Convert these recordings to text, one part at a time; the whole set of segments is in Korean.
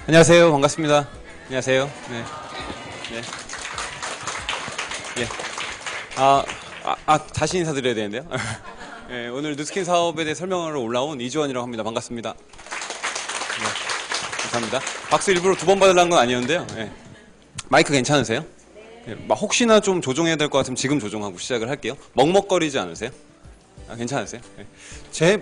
안녕하세요. 반갑습니다. 안녕하세요. 네. 네. 예. 다시 인사드려야 되는데요. 네, 오늘 누스킨 사업에 대해 설명하러 올라온 이주원이라고 합니다. 반갑습니다. 네, 감사합니다. 박수 일부러 2번 받으려는 건 아니었는데요. 네. 마이크 괜찮으세요? 네, 혹시나 좀 조정해야 될 것 같으면 지금 조정하고 시작을 할게요. 먹먹거리지 않으세요? 괜찮으세요? 네.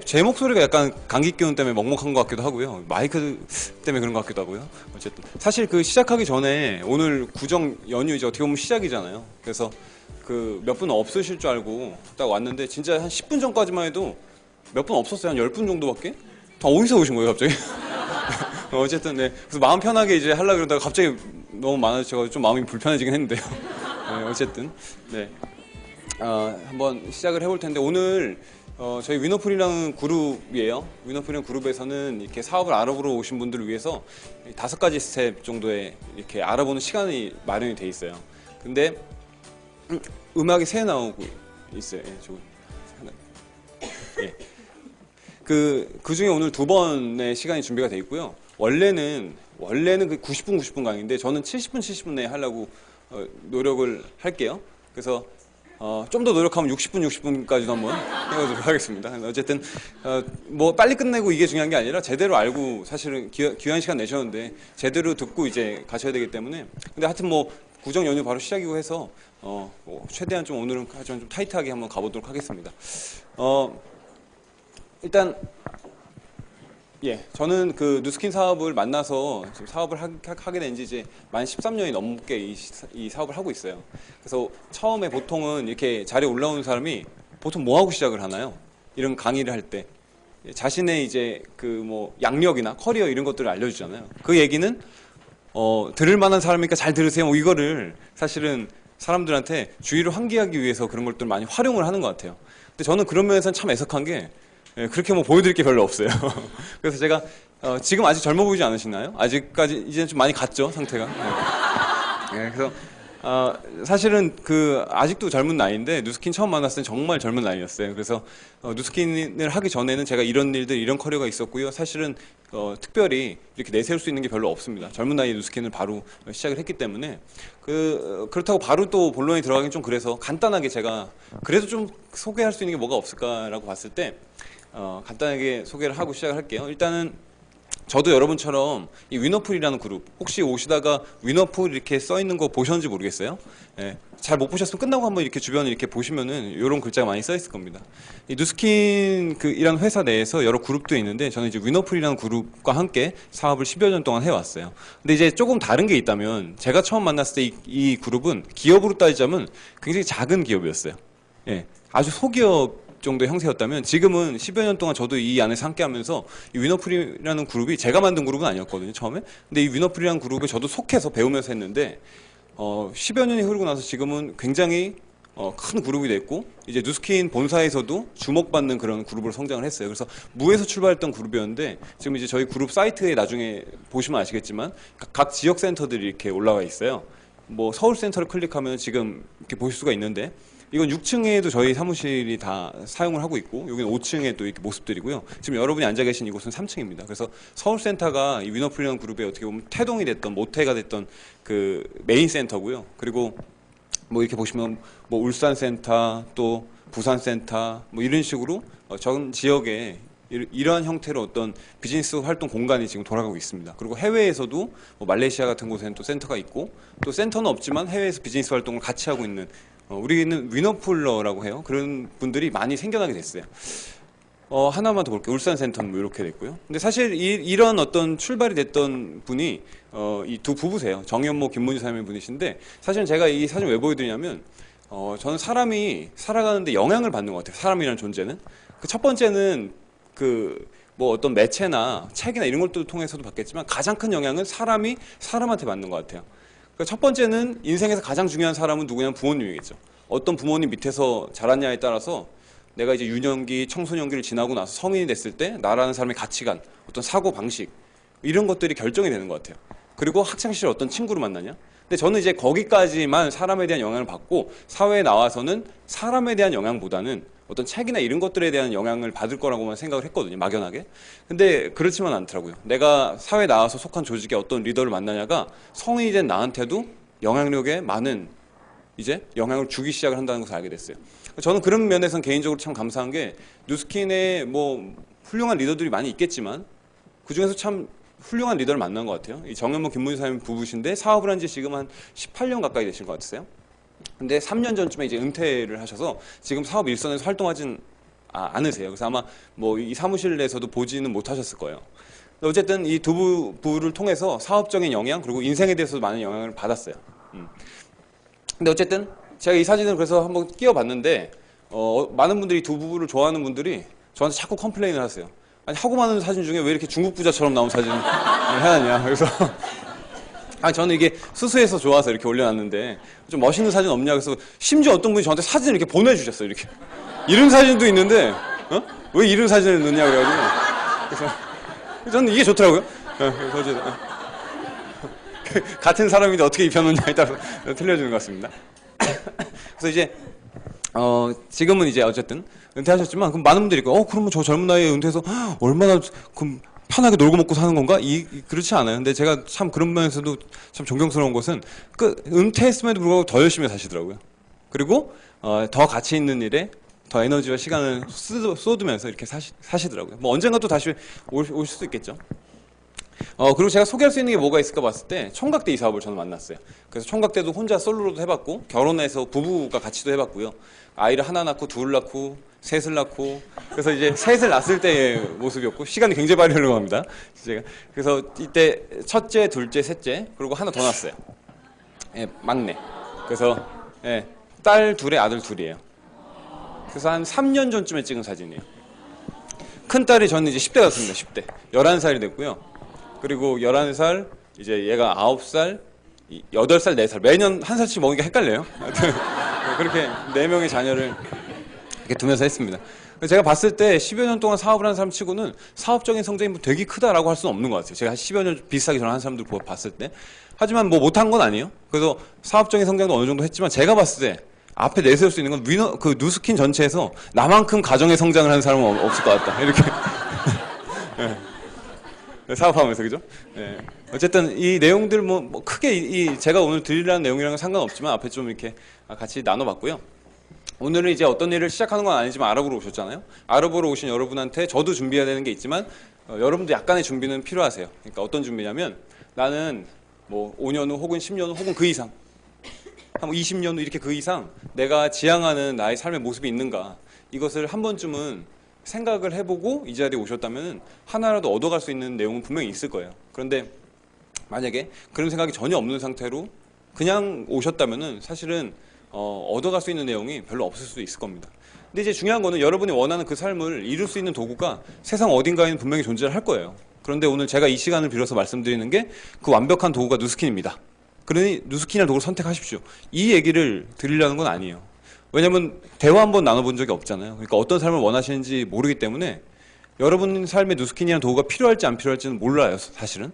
제 목소리가 약간 감기 기운 때문에 먹먹한 것 같기도 하고요. 마이크 때문에 그런 것 같기도 하고요. 어쨌든 사실 그 시작하기 전에 오늘 구정 연휴 이제 어떻게 보면 시작이잖아요. 그래서 그 몇 분 없으실 줄 알고 딱 왔는데 진짜 한 10분 전까지만 해도 몇 분 없었어요. 한 10분 정도밖에? 다 어디서 오신 거예요, 갑자기? 어쨌든 네. 그래서 마음 편하게 이제 하려고 그러다가 갑자기 너무 많아져서 좀 마음이 불편해지긴 했는데요. 네, 어쨌든 네. 한번 시작을 해볼 텐데 오늘 저희 위너풀이라는 그룹이에요. 위너풀이라는 그룹에서는 이렇게 사업을 알아보러 오신 분들을 위해서 5가지 스텝 정도의 이렇게 알아보는 시간이 마련이 돼 있어요. 근데 음악이 새 나오고 있어요. 예, 하나. 예. 그 중에 오늘 2번의 시간이 준비가 돼 있고요. 원래는 그 90분 강의인데 저는 70분 내에 하려고 노력을 할게요. 그래서 좀 더 노력하면 60분까지도 한번 해보도록 하겠습니다. 어쨌든 뭐 빨리 끝내고 이게 중요한 게 아니라 제대로 알고 사실은 귀한 시간 내셨는데 제대로 듣고 이제 가셔야 되기 때문에 근데 하여튼 뭐 구정 연휴 바로 시작이고 해서 뭐 최대한 좀 오늘은 하지만 좀 타이트하게 한번 가보도록 하겠습니다. 일단 예, 저는 그 누스킨 사업을 만나서 지금 사업을 하게 된 지 이제 만 13년이 넘게 이 사업을 하고 있어요. 그래서 처음에 보통은 이렇게 자리에 올라오는 사람이 보통 뭐 하고 시작을 하나요? 이런 강의를 할 때 자신의 이제 그 뭐 양력이나 커리어 이런 것들을 알려주잖아요. 그 얘기는 들을 만한 사람이니까 잘 들으세요. 뭐 이거를 사실은 사람들한테 주의를 환기하기 위해서 그런 것들 많이 활용을 하는 것 같아요. 근데 저는 그런 면에서는 참 애석한 게 그렇게 뭐 보여드릴 게 별로 없어요. 그래서 제가 지금 아직 젊어 보이지 않으시나요? 아직까지 이제는 좀 많이 갔죠 상태가. 네, 그래서 사실은 그 아직도 젊은 나이인데 누스킨 처음 만났을 땐 정말 젊은 나이였어요. 그래서 누스킨을 하기 전에는 제가 이런 일들 이런 커리어가 있었고요. 사실은 특별히 이렇게 내세울 수 있는 게 별로 없습니다. 젊은 나이에 누스킨을 바로 시작을 했기 때문에 그렇다고 바로 또 본론에 들어가긴 좀 그래서 간단하게 제가 그래도 좀 소개할 수 있는 게 뭐가 없을까라고 봤을 때 간단하게 소개를 하고 시작을 할게요. 일단은 저도 여러분처럼 이 위너풀이라는 그룹 혹시 오시다가 위너풀 이렇게 써 있는 거 보셨는지 모르겠어요. 예, 잘 못 보셨으면 끝나고 한번 이렇게 주변에 이렇게 보시면은 이런 글자가 많이 써 있을 겁니다. 이 누스킨 이라는 회사 내에서 여러 그룹도 있는데 저는 이제 위너풀이라는 그룹과 함께 사업을 10여 년 동안 해왔어요. 근데 이제 조금 다른 게 있다면 제가 처음 만났을 때 이 그룹은 기업으로 따지자면 굉장히 작은 기업이었어요. 예, 아주 소기업 정도의 형태였다면 지금은 10여 년 동안 저도 이 안에서 함께 하면서 이 위너풀이라는 그룹이 제가 만든 그룹은 아니었거든요 처음에. 근데 이 위너풀이라는 그룹에 저도 속해서 배우면서 했는데 10여 년이 흐르고 나서 지금은 굉장히 큰 그룹이 됐고 이제 누스킨 본사에서도 주목받는 그런 그룹으로 성장을 했어요. 그래서 무에서 출발했던 그룹이었는데 지금 이제 저희 그룹 사이트에 나중에 보시면 아시겠지만 각 지역 센터들이 이렇게 올라와 있어요. 뭐 서울 센터를 클릭하면 지금 이렇게 보실 수가 있는데 이건 6층에도 저희 사무실이 다 사용을 하고 있고 여기는 5층에 또 이렇게 모습들이고요. 지금 여러분이 앉아 계신 이곳은 3층입니다. 그래서 서울센터가 이 위너풀이라는 그룹에 어떻게 보면 태동이 됐던 모태가 됐던 그 메인 센터고요. 그리고 뭐 이렇게 보시면 뭐 울산센터 또 부산센터 뭐 이런 식으로 전 지역에 이러한 형태로 어떤 비즈니스 활동 공간이 지금 돌아가고 있습니다. 그리고 해외에서도 뭐 말레이시아 같은 곳에는 또 센터가 있고 또 센터는 없지만 해외에서 비즈니스 활동을 같이 하고 있는 우리는 위너풀러라고 해요. 그런 분들이 많이 생겨나게 됐어요. 하나만 더 볼게요. 울산센터는 뭐 이렇게 됐고요. 근데 사실 이런 어떤 출발이 됐던 분이 이 두 부부세요. 정현모, 김문희 사장님 분이신데 사실은 제가 이 사진 왜 보여드리냐면 저는 사람이 살아가는데 영향을 받는 것 같아요. 사람이라는 존재는. 그 첫 번째는 뭐 어떤 매체나 책이나 이런 것들을 통해서도 받겠지만 가장 큰 영향은 사람이 사람한테 받는 것 같아요. 첫 번째는 인생에서 가장 중요한 사람은 누구냐면 부모님이겠죠. 어떤 부모님 밑에서 자랐냐에 따라서 내가 이제 유년기, 청소년기를 지나고 나서 성인이 됐을 때 나라는 사람의 가치관, 어떤 사고 방식 이런 것들이 결정이 되는 것 같아요. 그리고 학창시절 어떤 친구를 만나냐. 근데 저는 이제 거기까지만 사람에 대한 영향을 받고 사회에 나와서는 사람에 대한 영향보다는 어떤 책이나 이런 것들에 대한 영향을 받을 거라고만 생각을 했거든요. 막연하게. 근데 그렇지만 않더라고요. 내가 사회에 나와서 속한 조직의 어떤 리더를 만나냐가 성인이 된 나한테도 영향력에 많은 이제 영향을 주기 시작을 한다는 것을 알게 됐어요. 저는 그런 면에서는 개인적으로 참 감사한 게 누스킨에 뭐 훌륭한 리더들이 많이 있겠지만 그 중에서 참 훌륭한 리더를 만난 것 같아요. 이 정현모 김문희 사장님 부부신데 사업을 한 지 지금 한 18년 가까이 되신 것 같으세요. 근데 3년 전쯤에 이제 은퇴를 하셔서 지금 사업 일선에서 활동하진 않으세요. 그래서 아마 뭐 이 사무실 내에서도 보지는 못하셨을 거예요. 어쨌든 이 두 부를 통해서 사업적인 영향 그리고 인생에 대해서도 많은 영향을 받았어요. 근데 어쨌든 제가 이 사진을 그래서 한번 끼워봤는데 많은 분들이 두 부부를 좋아하는 분들이 저한테 자꾸 컴플레인을 하세요. 아니 하고 많은 사진 중에 왜 이렇게 중국 부자처럼 나온 사진을 해놨냐. 그래서 저는 이게 수수해서 좋아서 이렇게 올려놨는데 좀 멋있는 사진 없냐. 그래서 심지어 어떤 분이 저한테 사진을 이렇게 보내주셨어요. 이렇게 이런 사진도 있는데 왜 이런 사진을 넣냐 그래가지고 그래서 저는 이게 좋더라고요. 그래서 어쨌든 같은 사람인데 어떻게 입혀놓냐에 따라서 틀려지는 것 같습니다. 그래서 이제 지금은 이제 어쨌든 은퇴하셨지만 그럼 많은 분들이 그러면 저 젊은 나이에 은퇴해서 얼마나 그럼 편하게 놀고 먹고 사는 건가? 그렇지 않아요. 근데 제가 참 그런 면에서도 참 존경스러운 것은 은퇴했음에도 불구하고 더 열심히 사시더라고요. 그리고 더 가치 있는 일에 더 에너지와 시간을 쏟으면서 이렇게 사시더라고요. 뭐 언젠가 또 다시 오실 수도 있겠죠. 그리고 제가 소개할 수 있는 게 뭐가 있을까 봤을 때 총각대 이 사업을 저는 만났어요. 그래서 총각대도 혼자 솔로로도 해봤고 결혼해서 부부가 같이도 해봤고요. 아이를 하나 낳고 둘 낳고 셋을 낳고 그래서 이제 셋을 낳았을 때의 모습이었고 시간이 굉장히 빨리 흘러갑니다. 제가 그래서 이때 첫째, 둘째, 셋째 그리고 하나 더 낳았어요. 예, 막내. 그래서 예, 딸 둘에 아들 둘이에요. 그래서 한 3년 전쯤에 찍은 사진이에요. 큰 딸이 저는 이제 10대 같습니다. 10대. 11살이 됐고요. 그리고 11살, 이제 얘가 9살, 8살, 4살. 매년 한 살씩 먹으니까 헷갈려요. 그렇게 4명의 자녀를 이렇게 두면서 했습니다. 제가 봤을 때 10여 년 동안 사업을 한 사람 치고는 사업적인 성장이 되게 크다라고 할 수는 없는 것 같아요. 제가 10여 년 비슷하게 저랑 한 사람들 봤을 때. 하지만 뭐 못한 건 아니에요. 그래서 사업적인 성장도 어느 정도 했지만 제가 봤을 때 앞에 내세울 수 있는 건 그 누스킨 전체에서 나만큼 가정의 성장을 하는 사람은 없을 것 같다. 이렇게. 네. 사업하면서 그죠? 네. 어쨌든 이 내용들 뭐 크게 제가 오늘 드리려는 내용이랑은 상관없지만 앞에 좀 이렇게 같이 나눠봤고요. 오늘은 이제 어떤 일을 시작하는 건 아니지만 알아보러 오셨잖아요. 알아보러 오신 여러분한테 저도 준비해야 되는 게 있지만 여러분도 약간의 준비는 필요하세요. 그러니까 어떤 준비냐면 나는 뭐 5년 후 혹은 10년 후 혹은 그 이상 한 20년 후 이렇게 그 이상 내가 지향하는 나의 삶의 모습이 있는가 이것을 한 번쯤은 생각을 해보고 이 자리에 오셨다면 하나라도 얻어갈 수 있는 내용은 분명히 있을 거예요. 그런데 만약에 그런 생각이 전혀 없는 상태로 그냥 오셨다면은 사실은 얻어갈 수 있는 내용이 별로 없을 수도 있을 겁니다. 근데 이제 중요한 거는 여러분이 원하는 그 삶을 이룰 수 있는 도구가 세상 어딘가에는 분명히 존재를 할 거예요. 그런데 오늘 제가 이 시간을 빌어서 말씀드리는 게 그 완벽한 도구가 누스킨입니다. 그러니 누스킨이라는 도구를 선택하십시오. 이 얘기를 드리려는 건 아니에요. 왜냐면 대화 한번 나눠본 적이 없잖아요. 그러니까 어떤 삶을 원하시는지 모르기 때문에 여러분 삶에 누스킨이라는 도구가 필요할지 안 필요할지는 몰라요, 사실은.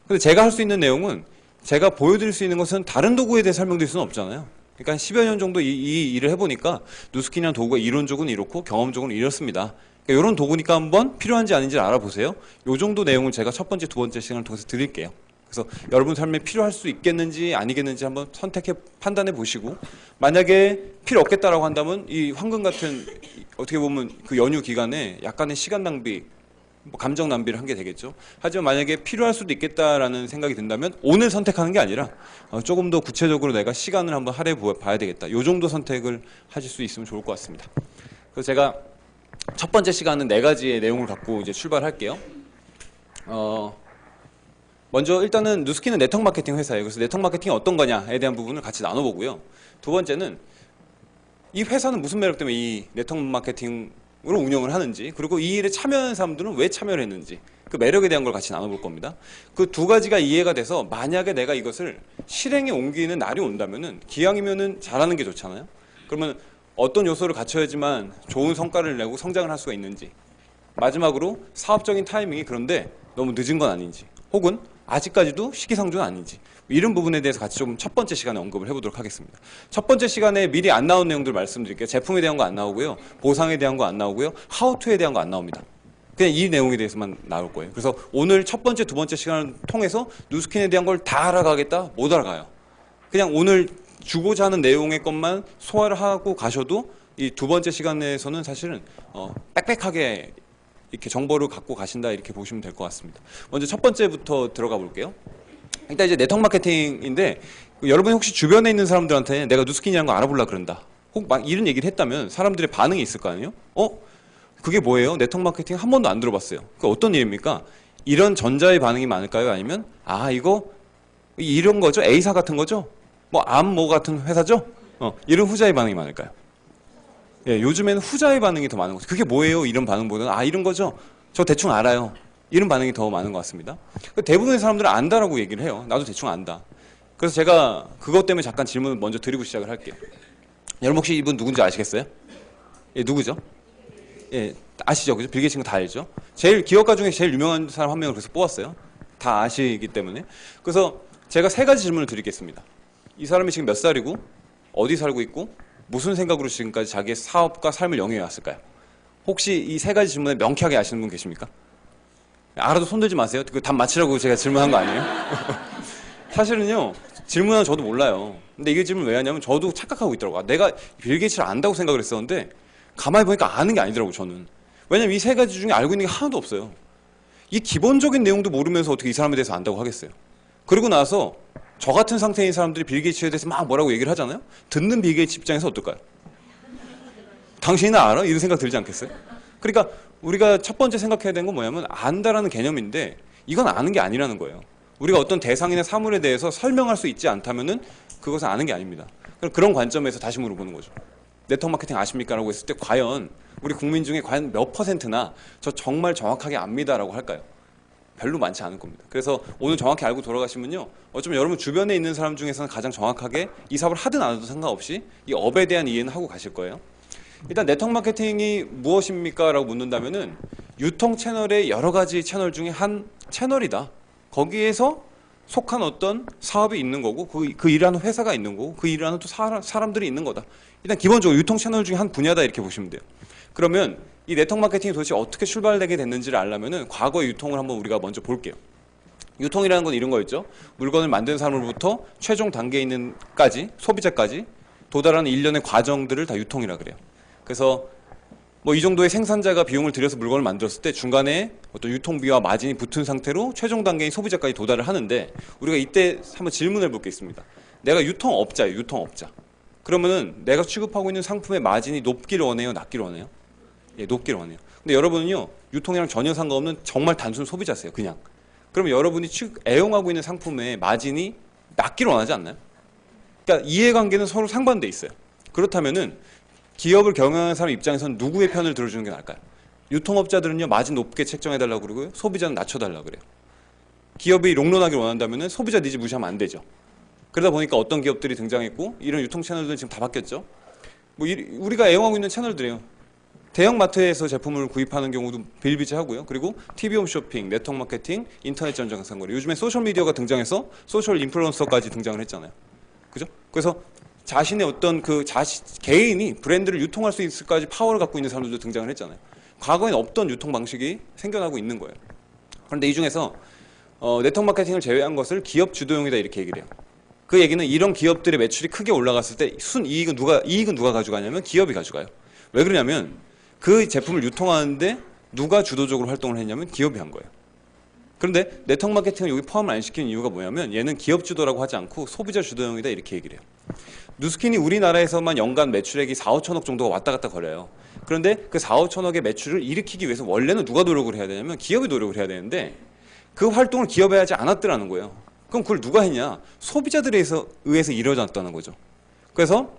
근데 제가 할 수 있는 내용은 제가 보여드릴 수 있는 것은 다른 도구에 대해 설명드릴 수는 없잖아요. 그러니까 한 10여 년 정도 이 일을 해보니까 누스킨이라는 도구가 이론적으로는 이렇고 경험적으로는 이렇습니다. 그러니까 이런 도구니까 한번 필요한지 아닌지를 알아보세요. 이 정도 내용을 제가 첫 번째, 두 번째 시간을 통해서 드릴게요. 그래서 여러분 삶에 필요할 수 있겠는지 아니겠는지 한번 판단해 보시고 만약에 필요 없겠다라고 한다면 이 황금 같은 어떻게 보면 그 연휴 기간에 약간의 시간 낭비 뭐 감정 낭비를 한 게 되겠죠. 하지만 만약에 필요할 수도 있겠다라는 생각이 든다면 오늘 선택하는 게 아니라 조금 더 구체적으로 내가 시간을 한번 할애해 봐야 되겠다. 이 정도 선택을 하실 수 있으면 좋을 것 같습니다. 그래서 제가 첫 번째 시간은 4가지의 내용을 갖고 이제 출발할게요. 먼저 일단은 누스킨은 네트워크 마케팅 회사예요. 그래서 네트워크 마케팅이 어떤 거냐에 대한 부분을 같이 나눠보고요. 두 번째는 이 회사는 무슨 매력 때문에 이 네트워크 마케팅으로 운영을 하는지, 그리고 이 일에 참여하는 사람들은 왜 참여를 했는지, 그 매력에 대한 걸 같이 나눠볼 겁니다. 그 두 가지가 이해가 돼서 만약에 내가 이것을 실행에 옮기는 날이 온다면은 기왕이면은 잘하는 게 좋잖아요. 그러면 어떤 요소를 갖춰야지만 좋은 성과를 내고 성장을 할 수가 있는지, 마지막으로 사업적인 타이밍이 그런데 너무 늦은 건 아닌지, 혹은 아직까지도 시기상조는 아닌지, 이런 부분에 대해서 같이 좀 첫 번째 시간에 언급을 해보도록 하겠습니다. 첫 번째 시간에 미리 안 나온 내용들 말씀드릴게요. 제품에 대한 거 안 나오고요, 보상에 대한 거 안 나오고요, 하우투에 대한 거 안 나옵니다. 그냥 이 내용에 대해서만 나올 거예요. 그래서 오늘 첫 번째, 두 번째 시간을 통해서 누스킨에 대한 걸 다 알아가겠다? 못 알아가요. 그냥 오늘 주고자 하는 내용의 것만 소화를 하고 가셔도 이 두 번째 시간에서는 사실은 빽빽하게 이렇게 정보를 갖고 가신다, 이렇게 보시면 될 것 같습니다. 먼저 첫 번째부터 들어가 볼게요. 일단 이제 네트워크 마케팅인데, 여러분이 혹시 주변에 있는 사람들한테 내가 누스킨이라는 거 알아보려고 그런다, 혹 막 이런 얘기를 했다면 사람들의 반응이 있을 거 아니에요? 그게 뭐예요? 네트워크 마케팅 한 번도 안 들어봤어요. 그 어떤 일입니까? 이런 전자의 반응이 많을까요? 아니면 이거 이런 거죠? A사 같은 거죠? 뭐 암모 같은 회사죠? 이런 후자의 반응이 많을까요? 예, 요즘에는 후자의 반응이 더 많은 거죠. 그게 뭐예요? 이런 반응보다는 이런 거죠? 저 대충 알아요. 이런 반응이 더 많은 것 같습니다. 대부분의 사람들은 안다라고 얘기를 해요. 나도 대충 안다. 그래서 제가 그것 때문에 잠깐 질문을 먼저 드리고 시작을 할게요. 여러분 혹시 이분 누군지 아시겠어요? 예, 누구죠? 예, 아시죠? 그죠? 빌 게이츠인 거 다 알죠? 제일 기업가 중에 제일 유명한 사람 한 명을 그래서 뽑았어요. 다 아시기 때문에. 그래서 제가 세 가지 질문을 드리겠습니다. 이 사람이 지금 몇 살이고, 어디 살고 있고, 무슨 생각으로 지금까지 자기의 사업과 삶을 영위해 왔을까요? 혹시 이 세 가지 질문에 명쾌하게 아시는 분 계십니까? 알아도 손들지 마세요. 그 답 맞히라고 제가 질문한 거 아니에요? 사실은요, 질문은 저도 몰라요. 근데 이게 질문 왜 하냐면 저도 착각하고 있더라고요. 내가 빌 게이츠를 안다고 생각을 했었는데 가만히 보니까 아는 게 아니더라고요, 저는. 왜냐면 이 세 가지 중에 알고 있는 게 하나도 없어요. 이 기본적인 내용도 모르면서 어떻게 이 사람에 대해서 안다고 하겠어요. 그리고 나서 저 같은 상태인 사람들이 빌 게이츠에 대해서 막 뭐라고 얘기를 하잖아요. 듣는 빌 게이츠 입장에서 어떨까요? 당신이나 알아? 이런 생각 들지 않겠어요? 그러니까 우리가 첫 번째 생각해야 되는 건 뭐냐면 안다라는 개념인데 이건 아는 게 아니라는 거예요. 우리가 어떤 대상이나 사물에 대해서 설명할 수 있지 않다면은 그것은 아는 게 아닙니다. 그런 관점에서 다시 물어보는 거죠. 네트워크 마케팅 아십니까? 라고 했을 때 과연 우리 국민 중에 과연 몇 퍼센트나 저 정말 정확하게 압니다라고 할까요? 별로 많지 않을 겁니다. 그래서 오늘 정확히 알고 돌아가시면요, 어쩌면 여러분 주변에 있는 사람 중에서는 가장 정확하게 이 사업을 하든 안 하든 상관없이 이 업에 대한 이해는 하고 가실 거예요. 일단 네트워크 마케팅이 무엇입니까? 라고 묻는다면은 유통 채널의 여러 가지 채널 중에 한 채널이다. 거기에서 속한 어떤 사업이 있는 거고, 그 일을 하는 회사가 있는 거고, 그 일을 하는 또 사람들이 있는 거다. 일단 기본적으로 유통 채널 중에 한 분야다, 이렇게 보시면 돼요. 그러면 이 네트워크 마케팅이 도대체 어떻게 출발되게 됐는지를 알려면은 과거의 유통을 한번 우리가 먼저 볼게요. 유통이라는 건 이런 거였죠. 물건을 만든 사람으로부터 최종 단계에 있는까지, 소비자까지 도달하는 일련의 과정들을 다 유통이라 그래요. 그래서 뭐 이 정도의 생산자가 비용을 들여서 물건을 만들었을 때 중간에 어떤 유통비와 마진이 붙은 상태로 최종 단계인 소비자까지 도달을 하는데, 우리가 이때 한번 질문을 볼 게 있습니다. 내가 유통업자예요, 유통업자. 그러면은 내가 취급하고 있는 상품의 마진이 높기를 원해요, 낮기를 원해요? 예, 높기를 원해요. 근데 여러분은요, 유통이랑 전혀 상관없는 정말 단순 소비자세요, 그냥. 그러면 여러분이 애용하고 있는 상품의 마진이 낮기를 원하지 않나요? 그러니까 이해관계는 서로 상반돼 있어요. 그렇다면은 기업을 경영하는 사람 입장에서는 누구의 편을 들어주는 게 나을까요? 유통업자들은요, 마진 높게 책정해달라고 그러고요, 소비자는 낮춰달라고 그래요. 기업이 롱런하길 원한다면은 소비자 니즈 무시하면 안 되죠. 그러다 보니까 어떤 기업들이 등장했고, 이런 유통 채널들은 지금 다 바뀌었죠. 뭐 우리가 애용하고 있는 채널들이에요. 대형 마트에서 제품을 구입하는 경우도 비일비재하고요. 그리고 TV 홈쇼핑, 네트워크 마케팅, 인터넷 전장 상거래. 요즘에 소셜 미디어가 등장해서 소셜 인플루언서까지 등장을 했잖아요. 그죠? 그래서 자신의 어떤 개인이 브랜드를 유통할 수 있을까지 파워를 갖고 있는 사람들도 등장을 했잖아요. 과거에는 없던 유통 방식이 생겨나고 있는 거예요. 그런데 이 중에서 네트워크 마케팅을 제외한 것을 기업 주도형이다, 이렇게 얘기를 해요. 그 얘기는 이런 기업들의 매출이 크게 올라갔을 때 순이익은 누가 가져가냐면 기업이 가져가요. 왜 그러냐면 그 제품을 유통하는데 누가 주도적으로 활동을 했냐면 기업이 한 거예요. 그런데 네트워크 마케팅을 여기 포함을 안 시키는 이유가 뭐냐면 얘는 기업 주도라고 하지 않고 소비자 주도형이다, 이렇게 얘기를 해요. 누스킨이 우리나라에서만 연간 매출액이 4, 5천억 정도가 왔다 갔다 거려요. 그런데 그 4, 5천억의 매출을 일으키기 위해서 원래는 누가 노력을 해야 되냐면 기업이 노력을 해야 되는데 그 활동을 기업이 하지 않았더라는 거예요. 그럼 그걸 누가 했냐? 소비자들에 의해서 이루어졌다는 거죠. 그래서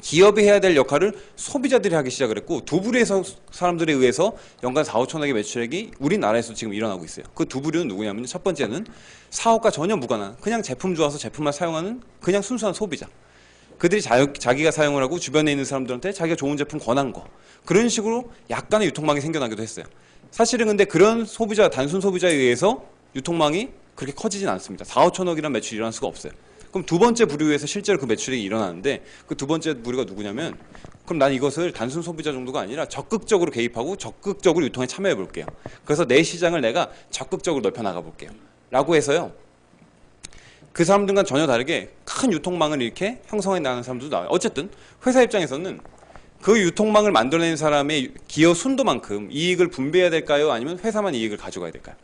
기업이 해야 될 역할을 소비자들이 하기 시작을 했고, 두 부류의 사람들에 의해서 연간 4, 5천억의 매출액이 우리나라에서 지금 일어나고 있어요. 그 두 부류는 누구냐면 첫 번째는 사업과 전혀 무관한 그냥 제품 좋아서 제품만 사용하는 그냥 순수한 소비자. 그들이 자기가 사용을 하고 주변에 있는 사람들한테 자기가 좋은 제품 권한 거, 그런 식으로 약간의 유통망이 생겨나기도 했어요. 사실은 근데 그런 소비자, 단순 소비자에 의해서 유통망이 그렇게 커지진 않습니다. 4, 5천억이라는 매출이 일어날 수가 없어요. 그럼 두 번째 부류에서 실제로 그 매출이 일어나는데 그 두 번째 부류가 누구냐면 그럼 난 이것을 단순 소비자 정도가 아니라 적극적으로 개입하고 적극적으로 유통에 참여해 볼게요. 그래서 내 시장을 내가 적극적으로 넓혀 나가 볼게요. 라고 해서요. 그 사람들과 전혀 다르게 큰 유통망을 이렇게 형성해 나가는 사람들도 나와요. 어쨌든 회사 입장에서는 그 유통망을 만들어낸 사람의 기여 순도만큼 이익을 분배해야 될까요? 아니면 회사만 이익을 가져가야 될까요?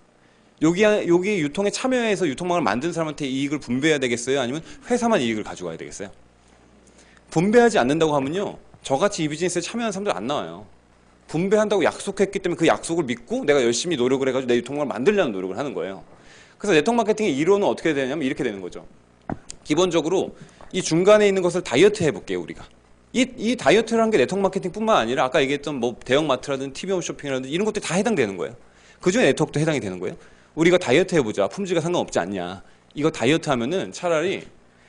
여기 유통에 참여해서 유통망을 만든 사람한테 이익을 분배해야 되겠어요? 아니면 회사만 이익을 가져가야 되겠어요? 분배하지 않는다고 하면요. 저같이 이 비즈니스에 참여하는 사람들 안 나와요. 분배한다고 약속했기 때문에 그 약속을 믿고 내가 열심히 노력을 해가지고 내 유통망을 만들려는 노력을 하는 거예요. 그래서 네트워크 마케팅의 이론은 어떻게 되냐면 이렇게 되는 거죠. 기본적으로 이 중간에 있는 것을 다이어트 해볼게요, 우리가. 이 다이어트를 한 게 네트워크 마케팅뿐만 아니라 아까 얘기했던 뭐 대형마트라든 TV 홈쇼핑이라든 이런 것들이 다 해당되는 거예요. 그중에 네트워크도 해당이 되는 거예요. 우리가 다이어트 해보자. 품질과 상관없지 않냐. 이거 다이어트 하면은 차라리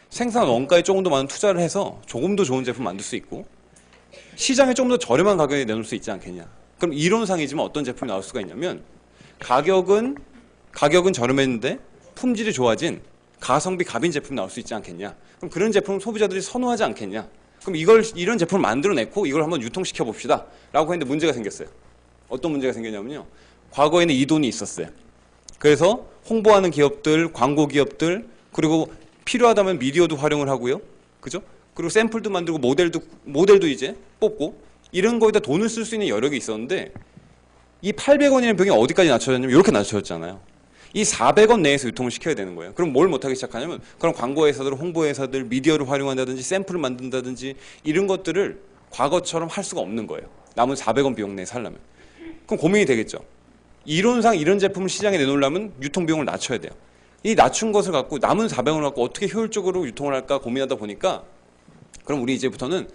생산 원가에 조금 더 많은 투자를 해서 조금 더 좋은 제품 만들 수 있고 시장에 조금 더 저렴한 가격에 내놓을 수 있지 않겠냐. 그럼 이론상이지만 어떤 제품이 나올 수가 있냐면 가격은 저렴했는데 품질이 좋아진 가성비 갑인 제품이 나올 수 있지 않겠냐. 그럼 그런 제품을 소비자들이 선호하지 않겠냐. 그럼 이런 제품을 만들어냈고 이걸 한번 유통시켜 봅시다. 라고 했는데 문제가 생겼어요. 어떤 문제가 생겼냐면요. 과거에는 이 돈이 있었어요. 그래서 홍보하는 기업들, 광고 기업들, 그리고 필요하다면 미디어도 활용을 하고요. 그죠? 그리고 샘플도 만들고 모델도 이제 뽑고 이런 거에다 돈을 쓸 수 있는 여력이 있었는데 이 800원이라는 병이 어디까지 낮춰졌냐면 이렇게 낮춰졌잖아요. 이 400원 내에서 유통을 시켜야 되는 거예요. 그럼 뭘 못하기 시작하냐면 그럼 광고회사들, 홍보회사들, 미디어를 활용한다든지 샘플을 만든다든지 이런 것들을 과거처럼 할 수가 없는 거예요. 남은 400원 비용 내에 살려면. 그럼 고민이 되겠죠. 이론상 이런 제품을 시장에 내놓으려면 유통비용을 낮춰야 돼요. 이 낮춘 것을 갖고 남은 400원을 갖고 어떻게 효율적으로 유통을 할까 고민하다 보니까 그럼 우리 이제부터는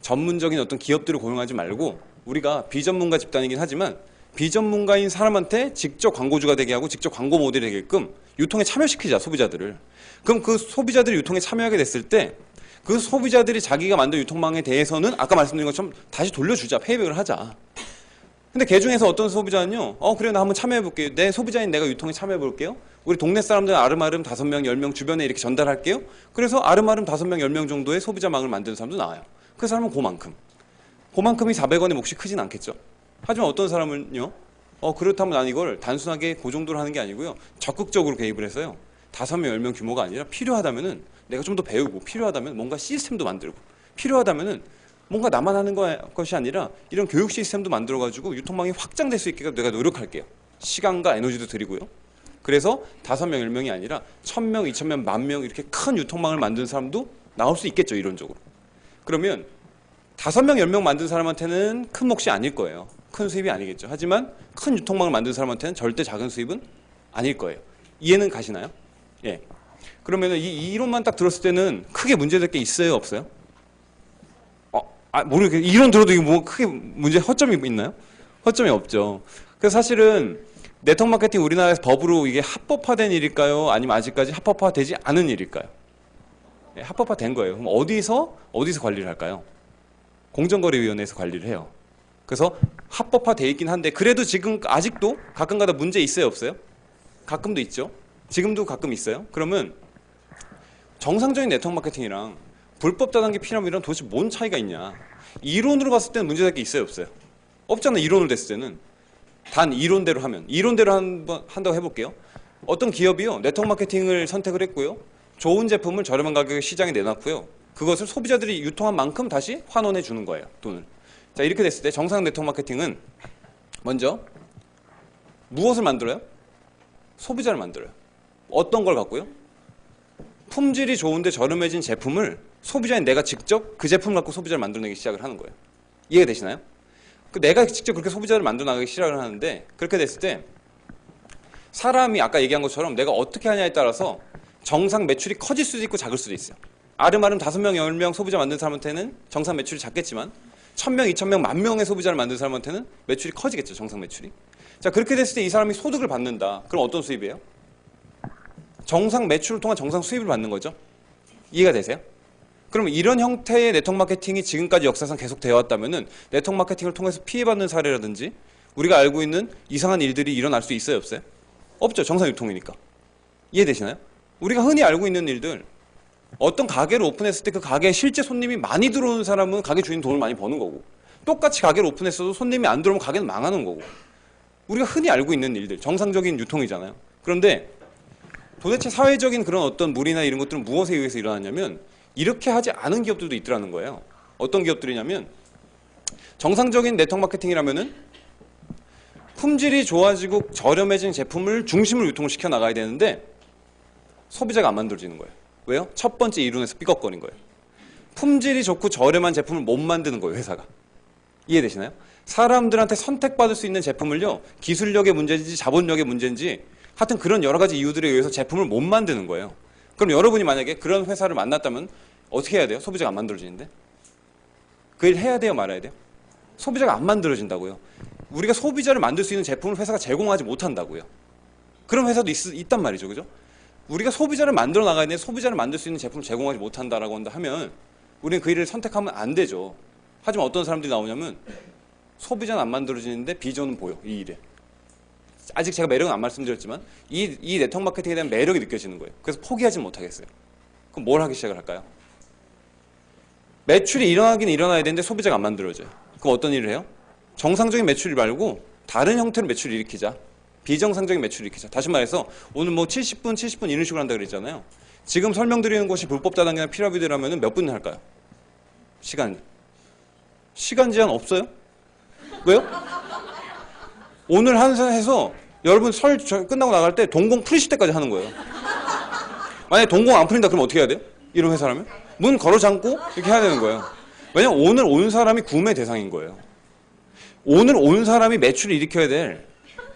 전문적인 어떤 기업들을 고용하지 말고 우리가 비전문가 집단이긴 하지만 비전문가인 사람한테 직접 광고주가 되게 하고 직접 광고 모델이 되게끔 유통에 참여시키자, 소비자들을. 그럼 그 소비자들이 유통에 참여하게 됐을 때 그 소비자들이 자기가 만든 유통망에 대해서는 아까 말씀드린 것처럼 다시 돌려주자, 페이백을 하자. 근데 그 중에서 어떤 소비자는요, 그래, 나 한번 참여해볼게요. 내 소비자인 내가 유통에 참여해볼게요. 우리 동네 사람들 아름아름 5명, 10명 주변에 이렇게 전달할게요. 그래서 아름아름 5명, 10명 정도의 소비자망을 만드는 사람도 나와요. 그 사람은 그만큼이 400원의 몫이 크진 않겠죠. 하지만 어떤 사람은요, 그렇다면 난 이걸 단순하게 그 정도로 하는 게 아니고요. 적극적으로 개입을 해서요. 5명, 10명 규모가 아니라 필요하다면은 내가 좀 더 배우고 필요하다면 뭔가 시스템도 만들고 필요하다면은 뭔가 나만 하는 것이 아니라 이런 교육 시스템도 만들어가지고 유통망이 확장될 수 있게 내가 노력할게요. 시간과 에너지도 드리고요. 그래서 5명, 10명이 아니라 1000명, 2000명, 10,000명 이렇게 큰 유통망을 만든 사람도 나올 수 있겠죠. 이론적으로. 그러면 5명, 10명 만든 사람한테는 큰 몫이 아닐 거예요. 큰 수입이 아니겠죠. 하지만 큰 유통망을 만든 사람한테는 절대 작은 수입은 아닐 거예요. 이해는 가시나요? 예. 그러면 이 이론만 딱 들었을 때는 크게 문제될 게 있어요? 없어요? 모르겠어요. 이론 들어도 이게 뭐 크게 허점이 있나요? 허점이 없죠. 그래서 사실은 네트워크 마케팅 우리나라에서 법으로 이게 합법화된 일일까요? 아니면 아직까지 합법화되지 않은 일일까요? 예, 합법화된 거예요. 그럼 어디서 관리를 할까요? 공정거래위원회에서 관리를 해요. 그래서 합법화돼 있긴 한데 그래도 지금 아직도 가끔가다 문제 있어요, 없어요? 가끔도 있죠. 지금도 가끔 있어요. 그러면 정상적인 네트워크 마케팅이랑 불법 다단계 피라미드랑 도대체 뭔 차이가 있냐? 이론으로 봤을 때는 문제될 게 있어요, 없어요? 없잖아요. 이론으로 됐을 때는. 단 이론대로 하면. 이론대로 한다고 해볼게요. 어떤 기업이요. 네트워크 마케팅을 선택을 했고요. 좋은 제품을 저렴한 가격에 시장에 내놨고요. 그것을 소비자들이 유통한 만큼 다시 환원해 주는 거예요. 돈을. 자, 이렇게 됐을 때 정상 네트워크 마케팅은 먼저 무엇을 만들어요? 소비자를 만들어요. 어떤 걸 갖고요? 품질이 좋은데 저렴해진 제품을 소비자인 내가 직접 그 제품을 갖고 소비자를 만들어내기 시작을 하는 거예요. 이해가 되시나요? 내가 직접 그렇게 소비자를 만들어 나가기 시작을 하는데 그렇게 됐을 때 사람이 아까 얘기한 것처럼 내가 어떻게 하냐에 따라서 정상 매출이 커질 수도 있고 작을 수도 있어요. 아름아름 5명, 10명 소비자 만든 사람한테는 정상 매출이 작겠지만 1000명, 2000명, 10,000명의 소비자를 만든 사람한테는 매출이 커지겠죠. 정상 매출이. 자, 그렇게 됐을 때 이 사람이 소득을 받는다. 그럼 어떤 수입이에요? 정상 매출을 통한 정상 수입을 받는 거죠. 이해가 되세요? 그러면 이런 형태의 네트워크 마케팅이 지금까지 역사상 계속 되어 왔다면은 네트워크 마케팅을 통해서 피해받는 사례라든지 우리가 알고 있는 이상한 일들이 일어날 수 있어요, 없어요? 없죠. 정상 유통이니까. 이해되시나요? 우리가 흔히 알고 있는 일들, 어떤 가게를 오픈했을 때 그 가게에 실제 손님이 많이 들어오는 사람은 가게 주인 돈을 많이 버는 거고, 똑같이 가게를 오픈했어도 손님이 안 들어오면 가게는 망하는 거고, 우리가 흔히 알고 있는 일들, 정상적인 유통이잖아요. 그런데 도대체 사회적인 그런 어떤 무리나 이런 것들은 무엇에 의해서 일어났냐면 이렇게 하지 않은 기업들도 있더라는 거예요. 어떤 기업들이냐면 정상적인 네트워크 마케팅이라면은 품질이 좋아지고 저렴해진 제품을 중심으로 유통을 시켜 나가야 되는데 소비자가 안 만들어지는 거예요. 왜요? 첫 번째 이론에서 삐걱거린 거예요. 품질이 좋고 저렴한 제품을 못 만드는 거예요, 회사가. 이해되시나요? 사람들한테 선택받을 수 있는 제품을요, 기술력의 문제인지 자본력의 문제인지 하여튼 그런 여러 가지 이유들에 의해서 제품을 못 만드는 거예요. 그럼 여러분이 만약에 그런 회사를 만났다면 어떻게 해야 돼요? 소비자가 안 만들어지는데? 그 일 해야 돼요, 말아야 돼요? 소비자가 안 만들어진다고요. 우리가 소비자를 만들 수 있는 제품을 회사가 제공하지 못한다고요. 그런 회사도 있단 말이죠, 그죠? 우리가 소비자를 만들어 나가야 되는데 소비자를 만들 수 있는 제품을 제공하지 못한다라고 한다 하면 우리는 그 일을 선택하면 안 되죠. 하지만 어떤 사람들이 나오냐면 소비자는 안 만들어지는데 비전은 보여, 이 일에. 아직 제가 매력은 안 말씀드렸지만 이 네트워크 마케팅에 대한 매력이 느껴지는 거예요. 그래서 포기하지 못하겠어요. 그럼 뭘 하기 시작을 할까요? 매출이 일어나긴 일어나야 되는데 소비자가 안 만들어져요. 그럼 어떤 일을 해요? 정상적인 매출 말고 다른 형태로 매출을 일으키자. 비정상적인 매출을 일으키자. 다시 말해서 오늘 뭐 70분 이런 식으로 한다 그랬잖아요. 지금 설명드리는 것이 불법 다단계나 피라미드라면 몇 분 할까요? 시간 제한 없어요? 왜요? 오늘 해서 여러분 설 끝나고 나갈 때 동공 풀리실 때까지 하는 거예요. 만약에 동공 안 풀린다 그러면 어떻게 해야 돼요? 이런 회사라면? 문 걸어 잠고 이렇게 해야 되는 거예요. 왜냐면 오늘 온 사람이 구매 대상인 거예요. 오늘 온 사람이 매출을 일으켜야 될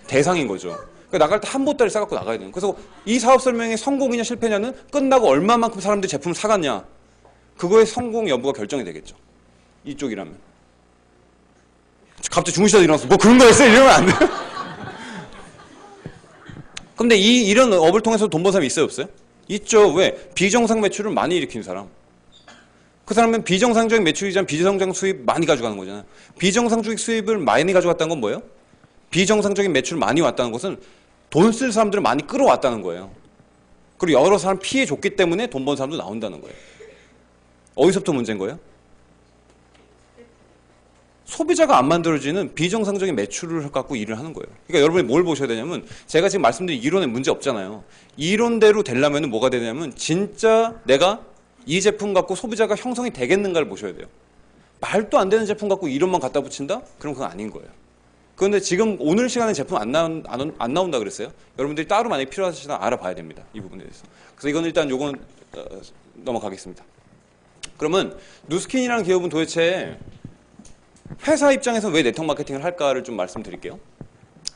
대상인 거죠. 그러니까 나갈 때 한 보따리 싸갖고 나가야 돼요. 그래서 이 사업 설명이 성공이냐 실패냐는 끝나고 얼마만큼 사람들이 제품을 사갔냐, 그거의 성공 여부가 결정이 되겠죠. 이쪽이라면. 갑자기 중시자 일어나서 뭐 그런 거였어요? 이러면 안 돼요. 근데 이런 업을 통해서 돈 번 사람이 있어요, 없어요? 있죠. 왜? 비정상 매출을 많이 일으킨 사람. 그 사람은 비정상적인 매출이잖아. 비정상 수입 많이 가져가는 거잖아요. 비정상적인 수입을 많이 가져갔다는 건 뭐예요? 비정상적인 매출 많이 왔다는 것은 돈 쓸 사람들을 많이 끌어왔다는 거예요. 그리고 여러 사람 피해 줬기 때문에 돈 번 사람도 나온다는 거예요. 어디서부터 문제인 거예요? 소비자가 안 만들어지는 비정상적인 매출을 갖고 일을 하는 거예요. 그러니까 여러분이 뭘 보셔야 되냐면 제가 지금 말씀드린 이론에 문제 없잖아요. 이론대로 되려면 뭐가 되냐면 진짜 내가 이 제품 갖고 소비자가 형성이 되겠는가를 보셔야 돼요. 말도 안 되는 제품 갖고 이론만 갖다 붙인다? 그럼 그건 아닌 거예요. 그런데 지금 오늘 시간에 제품 안 나온다 그랬어요. 여러분들이 따로 만약에 필요하시다 알아봐야 됩니다. 이 부분에 대해서. 그래서 이건 일단 요건 넘어가겠습니다. 그러면 누스킨이라는 기업은 도대체 회사 입장에서 왜 네트워크 마케팅을 할까를 좀 말씀드릴게요.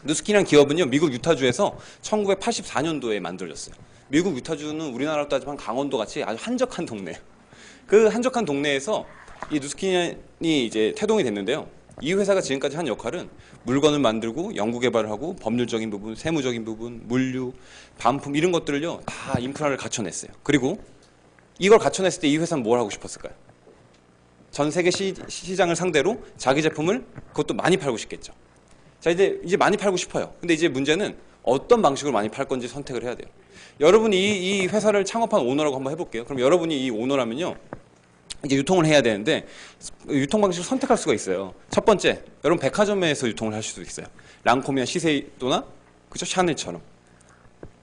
누스킨이라는 기업은요, 미국 유타주에서 1984년도에 만들어졌어요. 미국 유타주는 우리나라로 따지면 강원도 같이 아주 한적한 동네예요. 그 한적한 동네에서 이 누스킨이 이제 태동이 됐는데요. 이 회사가 지금까지 한 역할은 물건을 만들고 연구 개발을 하고 법률적인 부분, 세무적인 부분, 물류, 반품 이런 것들을요 다 인프라를 갖춰냈어요. 그리고 이걸 갖춰냈을 때 이 회사는 뭘 하고 싶었을까요? 전 세계 시장을 상대로 자기 제품을 그것도 많이 팔고 싶겠죠. 자, 이제 많이 팔고 싶어요. 근데 이제 문제는 어떤 방식으로 많이 팔 건지 선택을 해야 돼요. 여러분이 이 회사를 창업한 오너라고 한번 해볼게요. 그럼 여러분이 이 오너라면요, 이제 유통을 해야 되는데 유통 방식을 선택할 수가 있어요. 첫 번째, 여러분 백화점에서 유통을 할 수도 있어요. 랑콤이나 시세이도나 그죠, 샤넬처럼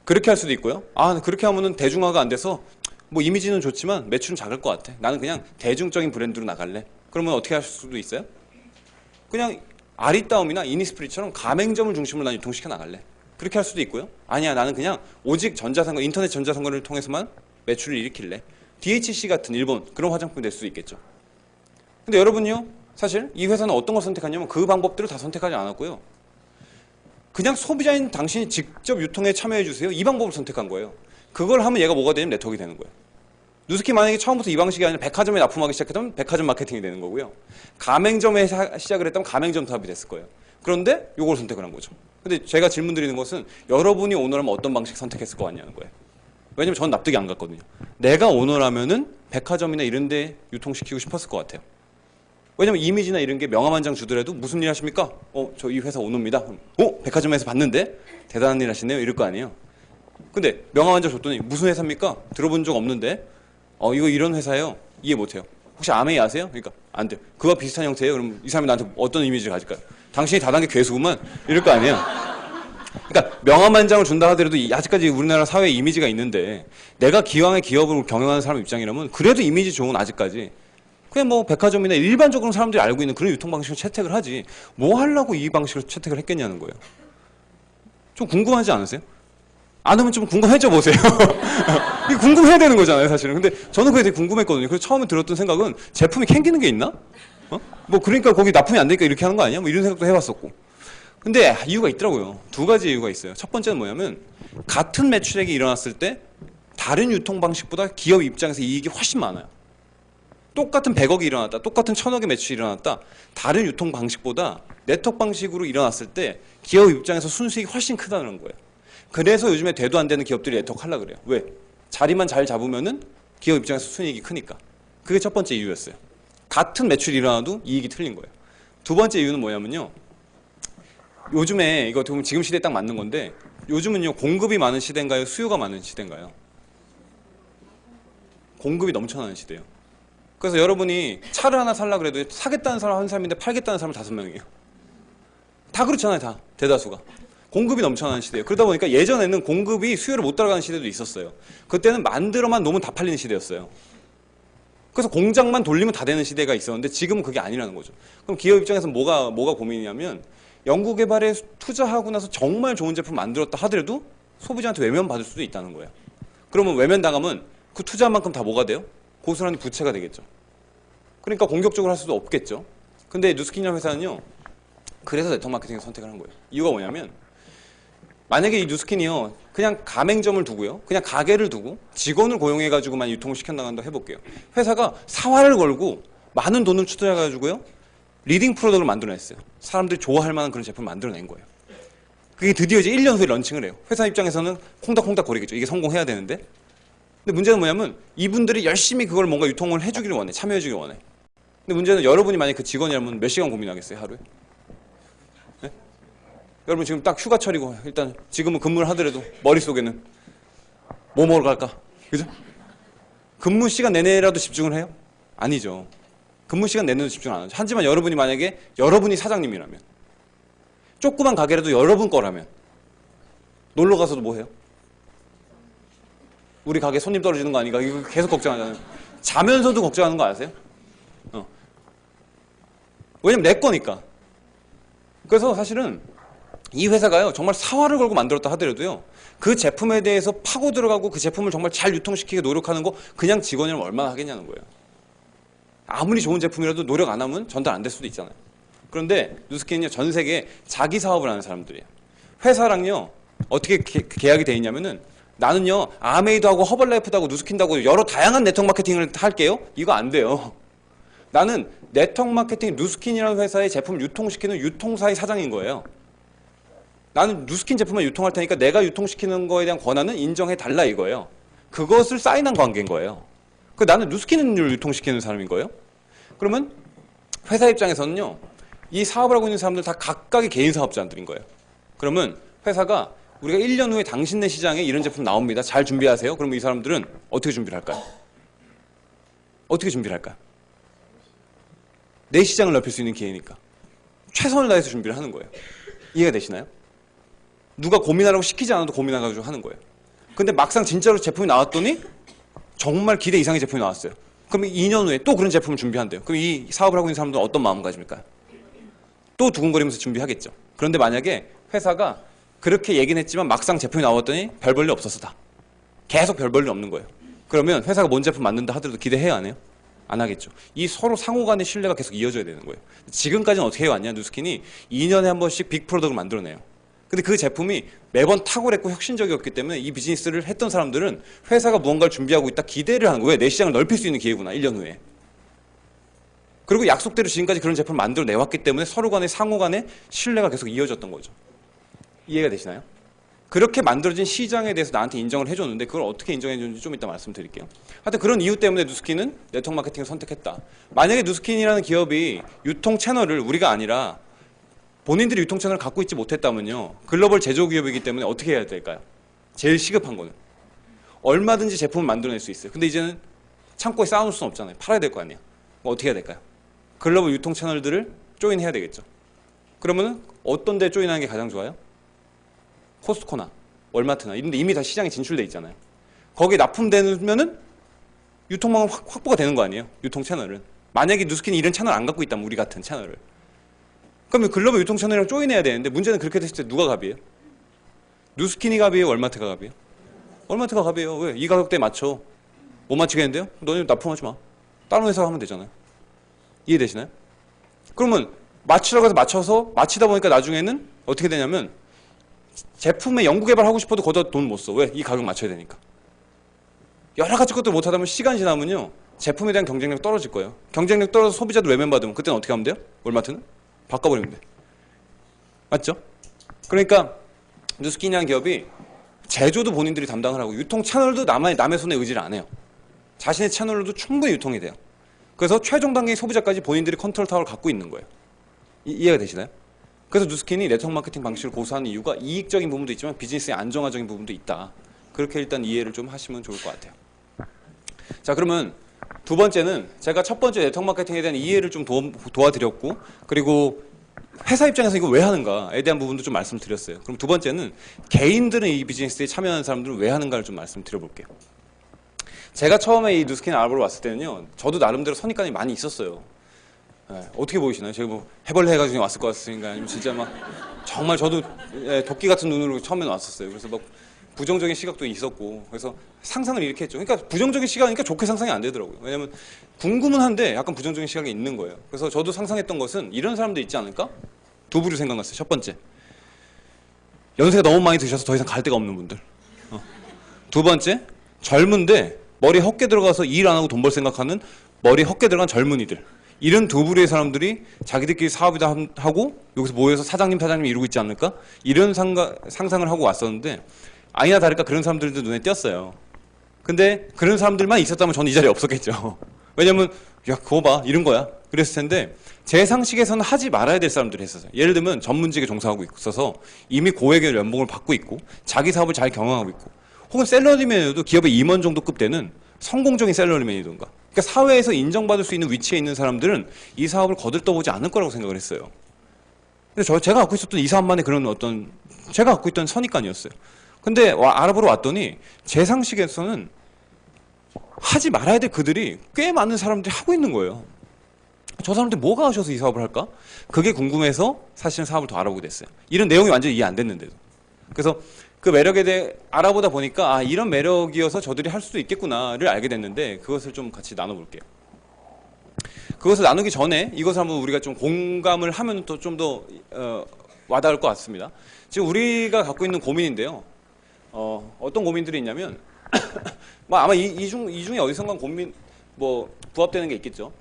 그렇게 할 수도 있고요. 아, 그렇게 하면은 대중화가 안 돼서 뭐 이미지는 좋지만 매출은 작을 것 같아. 나는 그냥 대중적인 브랜드로 나갈래. 그러면 어떻게 할 수도 있어요? 그냥 아리따움이나 이니스프리처럼 가맹점을 중심으로 난 유통시켜 나갈래. 그렇게 할 수도 있고요. 아니야, 나는 그냥 오직 전자상거, 인터넷 전자상거를 통해서만 매출을 일으킬래. DHC 같은 일본 그런 화장품이 될 수도 있겠죠. 근데 여러분요, 사실 이 회사는 어떤 걸 선택하냐면 그 방법들을 다 선택하지 않았고요. 그냥 소비자인 당신이 직접 유통에 참여해 주세요. 이 방법을 선택한 거예요. 그걸 하면 얘가 뭐가 되냐면 네트워크가 되는 거예요. 누스킨 만약에 처음부터 이 방식이 아니라 백화점에 납품하기 시작했다면 백화점 마케팅이 되는 거고요. 가맹점에 시작을 했다면 가맹점 사업이 됐을 거예요. 그런데 이걸 선택을 한 거죠. 근데 제가 질문 드리는 것은 여러분이 오너라면 어떤 방식 선택했을 것 같냐는 거예요. 왜냐면 전 납득이 안 갔거든요. 내가 오너라면은 백화점이나 이런 데 유통시키고 싶었을 것 같아요. 왜냐면 이미지나 이런 게 명함 한 장 주더라도 무슨 일 하십니까? 저 이 회사 오너입니다. 백화점에서 봤는데 대단한 일 하시네요. 이럴 거 아니에요. 근데 명함 한 장 줬더니 무슨 회사입니까? 들어본 적 없는데 이거 이런 회사예요. 이해 못해요. 혹시 아메이 아세요? 그러니까 안 돼요. 그와 비슷한 형태예요. 그럼 이 사람이 나한테 어떤 이미지를 가질까요? 당신이 다단계 괴수구만 이럴 거 아니에요. 그러니까 명함 한 장을 준다 하더라도 아직까지 우리나라 사회에 이미지가 있는데 내가 기왕의 기업을 경영하는 사람 입장이라면 그래도 이미지 좋은 아직까지 그냥 뭐 백화점이나 일반적으로 사람들이 알고 있는 그런 유통 방식을 채택을 하지 뭐 하려고 이 방식을 채택을 했겠냐는 거예요. 좀 궁금하지 않으세요? 안 하면 좀 궁금해져 보세요. 이게 궁금해야 되는 거잖아요, 사실은. 근데 저는 그게 되게 궁금했거든요. 그래서 처음에 들었던 생각은 제품이 캥기는 게 있나? 뭐 그러니까 거기 납품이 안 되니까 이렇게 하는 거 아니야? 뭐 이런 생각도 해봤었고. 근데 이유가 있더라고요. 두 가지 이유가 있어요. 첫 번째는 뭐냐면 같은 매출액이 일어났을 때 다른 유통 방식보다 기업 입장에서 이익이 훨씬 많아요. 똑같은 100억이 일어났다, 똑같은 1000억의 매출이 일어났다, 다른 유통 방식보다 네트워크 방식으로 일어났을 때 기업 입장에서 순수익이 훨씬 크다는 거예요. 그래서 요즘에 되도 안 되는 기업들이 네트워크 하려고 그래요. 왜? 자리만 잘 잡으면은 기업 입장에서 순이익이 크니까. 그게 첫 번째 이유였어요. 같은 매출이 일어나도 이익이 틀린 거예요. 두 번째 이유는 뭐냐면요. 요즘에 이거 어떻게 보면 지금 시대에 딱 맞는 건데 요즘은요 공급이 많은 시대인가요? 수요가 많은 시대인가요? 공급이 넘쳐나는 시대예요. 그래서 여러분이 차를 하나 살려고 그래도 사겠다는 사람 한 사람인데 팔겠다는 사람 5명이에요. 다 그렇잖아요. 다 대다수가. 공급이 넘쳐나는 시대예요. 그러다 보니까 예전에는 공급이 수요를 못 따라가는 시대도 있었어요. 그때는 만들어만 놓으면 다 팔리는 시대였어요. 그래서 공장만 돌리면 다 되는 시대가 있었는데 지금은 그게 아니라는 거죠. 그럼 기업 입장에서 뭐가 고민이냐면 연구개발에 투자하고 나서 정말 좋은 제품 만들었다 하더라도 소비자한테 외면받을 수도 있다는 거예요. 그러면 외면당하면 그 투자한 만큼 다 뭐가 돼요? 고스란히 부채가 되겠죠. 그러니까 공격적으로 할 수도 없겠죠. 근데 누스킨이라는 회사는요. 그래서 네트워크 마케팅을 선택을 한 거예요. 이유가 뭐냐면 만약에 이 누스킨이요. 그냥 가맹점을 두고요. 그냥 가게를 두고 직원을 고용해가지고만 유통을 시켜나간다 해볼게요. 회사가 사활을 걸고 많은 돈을 투자해가지고요. 리딩 프로덕트를 만들어냈어요. 사람들이 좋아할 만한 그런 제품을 만들어낸 거예요. 그게 드디어 이제 1년 후에 런칭을 해요. 회사 입장에서는 콩닥콩닥 거리겠죠. 이게 성공해야 되는데. 근데 문제는 뭐냐면 이분들이 열심히 그걸 뭔가 유통을 해주기를 원해. 참여해주기를 원해. 근데 문제는 여러분이 만약에 그 직원이라면 몇 시간 고민하겠어요, 하루에? 네? 여러분 지금 딱 휴가철이고 일단 지금은 근무를 하더라도 머릿속에는 뭐 먹으러 갈까? 그죠? 근무 시간 내내라도 집중을 해요? 아니죠. 근무 시간 내내도 집중 안 하죠. 하지만 여러분이 만약에 여러분이 사장님이라면 조그만 가게라도 여러분 거라면 놀러 가서도 뭐 해요? 우리 가게 손님 떨어지는 거 아닌가? 이거 계속 걱정하잖아요. 자면서도 걱정하는 거 아세요? 왜냐면 내 거니까. 그래서 사실은 이 회사가요 정말 사활을 걸고 만들었다 하더라도요 그 제품에 대해서 파고 들어가고 그 제품을 정말 잘 유통시키게 노력하는 거 그냥 직원이라면 얼마나 하겠냐는 거예요. 아무리 좋은 제품이라도 노력 안 하면 전달 안 될 수도 있잖아요. 그런데 누스킨은요 전 세계에 자기 사업을 하는 사람들이에요. 회사랑요 어떻게 계약이 돼 있냐면은 나는요 아메이도 하고 허벌라이프도 하고 누스킨도 하고 여러 다양한 네트워크 마케팅을 할게요. 이거 안 돼요. 나는 네트워크 마케팅 누스킨이라는 회사의 제품 유통시키는 유통사의 사장인 거예요. 나는 누스킨 제품만 유통할 테니까 내가 유통시키는 거에 대한 권한은 인정해 달라 이거예요. 그것을 사인한 관계인 거예요. 나는 누스킨을 유통시키는 사람인 거예요. 그러면 회사 입장에서는요. 이 사업을 하고 있는 사람들 다 각각의 개인 사업자들인 거예요. 그러면 회사가 우리가 1년 후에 당신네 시장에 이런 제품 나옵니다. 잘 준비하세요. 그러면 이 사람들은 어떻게 준비를 할까요? 어떻게 준비를 할까요? 내 시장을 넓힐 수 있는 기회니까. 최선을 다해서 준비를 하는 거예요. 이해가 되시나요? 누가 고민하라고 시키지 않아도 고민해가지고 하는 거예요. 근데 막상 진짜로 제품이 나왔더니 정말 기대 이상의 제품이 나왔어요. 그럼 2년 후에 또 그런 제품을 준비한대요. 그럼 이 사업을 하고 있는 사람들은 어떤 마음가짐일까요? 또 두근거리면서 준비하겠죠. 그런데 만약에 회사가 그렇게 얘기는 했지만 막상 제품이 나왔더니 별 볼일 없었어 다. 계속 별 볼일 없는 거예요. 그러면 회사가 뭔 제품 만든다 하더라도 기대해야 안 해요? 안 하겠죠. 이 서로 상호 간의 신뢰가 계속 이어져야 되는 거예요. 지금까지는 어떻게 해왔냐 누스킨이 2년에 한 번씩 빅 프로덕트를 만들어내요. 근데 그 제품이 매번 탁월했고 혁신적이었기 때문에 이 비즈니스를 했던 사람들은 회사가 무언가를 준비하고 있다 기대를 하는 거예요. 왜? 내 시장을 넓힐 수 있는 기회구나 1년 후에. 그리고 약속대로 지금까지 그런 제품을 만들어 내왔기 때문에 서로 간의 상호 간의 신뢰가 계속 이어졌던 거죠. 이해가 되시나요? 그렇게 만들어진 시장에 대해서 나한테 인정을 해줬는데 그걸 어떻게 인정해줬는지 좀 이따 말씀드릴게요. 하여튼 그런 이유 때문에 누스킨은 네트워크 마케팅을 선택했다. 만약에 누스킨이라는 기업이 유통 채널을 우리가 아니라 본인들이 유통 채널을 갖고 있지 못했다면요. 글로벌 제조 기업이기 때문에 어떻게 해야 될까요? 제일 시급한 거는. 얼마든지 제품을 만들어낼 수 있어요. 근데 이제는 창고에 쌓아놓을 수는 없잖아요. 팔아야 될 거 아니에요. 어떻게 해야 될까요? 글로벌 유통 채널들을 조인해야 되겠죠. 그러면은 어떤 데 조인하는 게 가장 좋아요? 코스트코나 월마트나 이런 데 이미 다 시장에 진출돼 있잖아요. 거기에 납품되면은 유통망은 확보가 되는 거 아니에요? 유통 채널은. 만약에 누스킨이 이런 채널 안 갖고 있다면 우리 같은 채널을. 그러면 글로벌 유통 채널이랑 조인해야 되는데 문제는 그렇게 됐을 때 누가 갑이에요? 누스킨이 갑이에요? 월마트가 갑이에요? 월마트가 갑이에요. 왜? 이 가격대에 맞춰. 못 맞추겠는데요? 너네 납품하지 마. 다른 회사가 하면 되잖아요. 이해되시나요? 그러면 맞추라고 해서 맞춰서 맞히다 보니까 나중에는 어떻게 되냐면 제품의 연구 개발하고 싶어도 거기다 돈 못 써. 왜? 이 가격 맞춰야 되니까. 여러 가지 것들 못 하다 보면 시간 지나면요. 제품에 대한 경쟁력 떨어질 거예요. 경쟁력 떨어져서 소비자도 외면받으면 그때는 어떻게 하면 돼요? 월마트는? 바꿔버리면 돼. 맞죠? 그러니까 누스킨이라는 기업이 제조도 본인들이 담당을 하고 유통 채널도 남의 손에 의지를 안 해요. 자신의 채널로도 충분히 유통이 돼요. 그래서 최종 단계의 소비자까지 본인들이 컨트롤 타워를 갖고 있는 거예요. 이해가 되시나요? 그래서 누스킨이 네트워크 마케팅 방식을 고수하는 이유가 이익적인 부분도 있지만 비즈니스의 안정화적인 부분도 있다. 그렇게 일단 이해를 좀 하시면 좋을 것 같아요. 자, 그러면 두 번째는 제가 첫 번째 네트워크 마케팅에 대한 이해를 좀 도와드렸고, 그리고 회사 입장에서 이거 왜 하는가에 대한 부분도 좀 말씀드렸어요. 그럼 두 번째는 개인들은 이 비즈니스에 참여하는 사람들은 왜 하는가를 좀 말씀드려볼게요. 제가 처음에 이 누스킨 알아보러 왔을 때는요, 저도 나름대로 선입관이 많이 있었어요. 네, 어떻게 보이시나요? 제가 뭐 해벌레 해가지고 왔을 것 같으니까 아니면 진짜 막 정말 저도 도끼 같은 눈으로 처음에는 왔었어요. 그래서 막 부정적인 시각도 있었고, 그래서 상상을 이렇게 했죠. 그러니까 부정적인 시각이니까 좋게 상상이 안 되더라고요. 왜냐면 궁금은 한데 약간 부정적인 시각이 있는 거예요. 그래서 저도 상상했던 것은 이런 사람도 있지 않을까? 두 부류 생각났어요. 첫 번째, 연세가 너무 많이 드셔서 더 이상 갈 데가 없는 분들. 두 번째, 젊은데 머리 헛게 들어가서 일 안 하고 돈 벌 생각하는 머리 헛게 들어간 젊은이들. 이런 두 부류의 사람들이 자기들끼리 사업이다 하고 여기서 모여서 사장님 이루고 있지 않을까? 이런 상상을 하고 왔었는데 아니나 다를까 그런 사람들도 눈에 띄었어요. 근데 그런 사람들만 있었다면 저는 이 자리에 없었겠죠. 왜냐면 야 그거 봐 이런 거야 그랬을 텐데 제 상식에서는 하지 말아야 될 사람들이 했었어요. 예를 들면 전문직에 종사하고 있어서 이미 고액의 연봉을 받고 있고 자기 사업을 잘 경영하고 있고 혹은 샐러리맨이어도 기업의 임원 정도 급 되는 성공적인 샐러리맨이던가 그러니까 사회에서 인정받을 수 있는 위치에 있는 사람들은 이 사업을 거들떠보지 않을 거라고 생각을 했어요. 근데 제가 갖고 있었던 이 사업만의 그런 어떤 제가 갖고 있던 선입관이었어요. 근데 알아보러 왔더니 제 상식에서는 하지 말아야 될 그들이 꽤 많은 사람들이 하고 있는 거예요. 저 사람들 뭐가 하셔서 이 사업을 할까? 그게 궁금해서 사실은 사업을 더 알아보게 됐어요. 이런 내용이 완전히 이해 안 됐는데도. 그래서 그 매력에 대해 알아보다 보니까 아 이런 매력이어서 저들이 할 수도 있겠구나를 알게 됐는데 그것을 좀 같이 나눠볼게요. 그것을 나누기 전에 이것을 한번 우리가 좀 공감을 하면 또 좀 더 와닿을 것 같습니다. 지금 우리가 갖고 있는 고민인데요. 어떤 고민들이 있냐면 뭐 아마 이 중에 어디선가 고민 뭐 부합되는 게 있겠죠.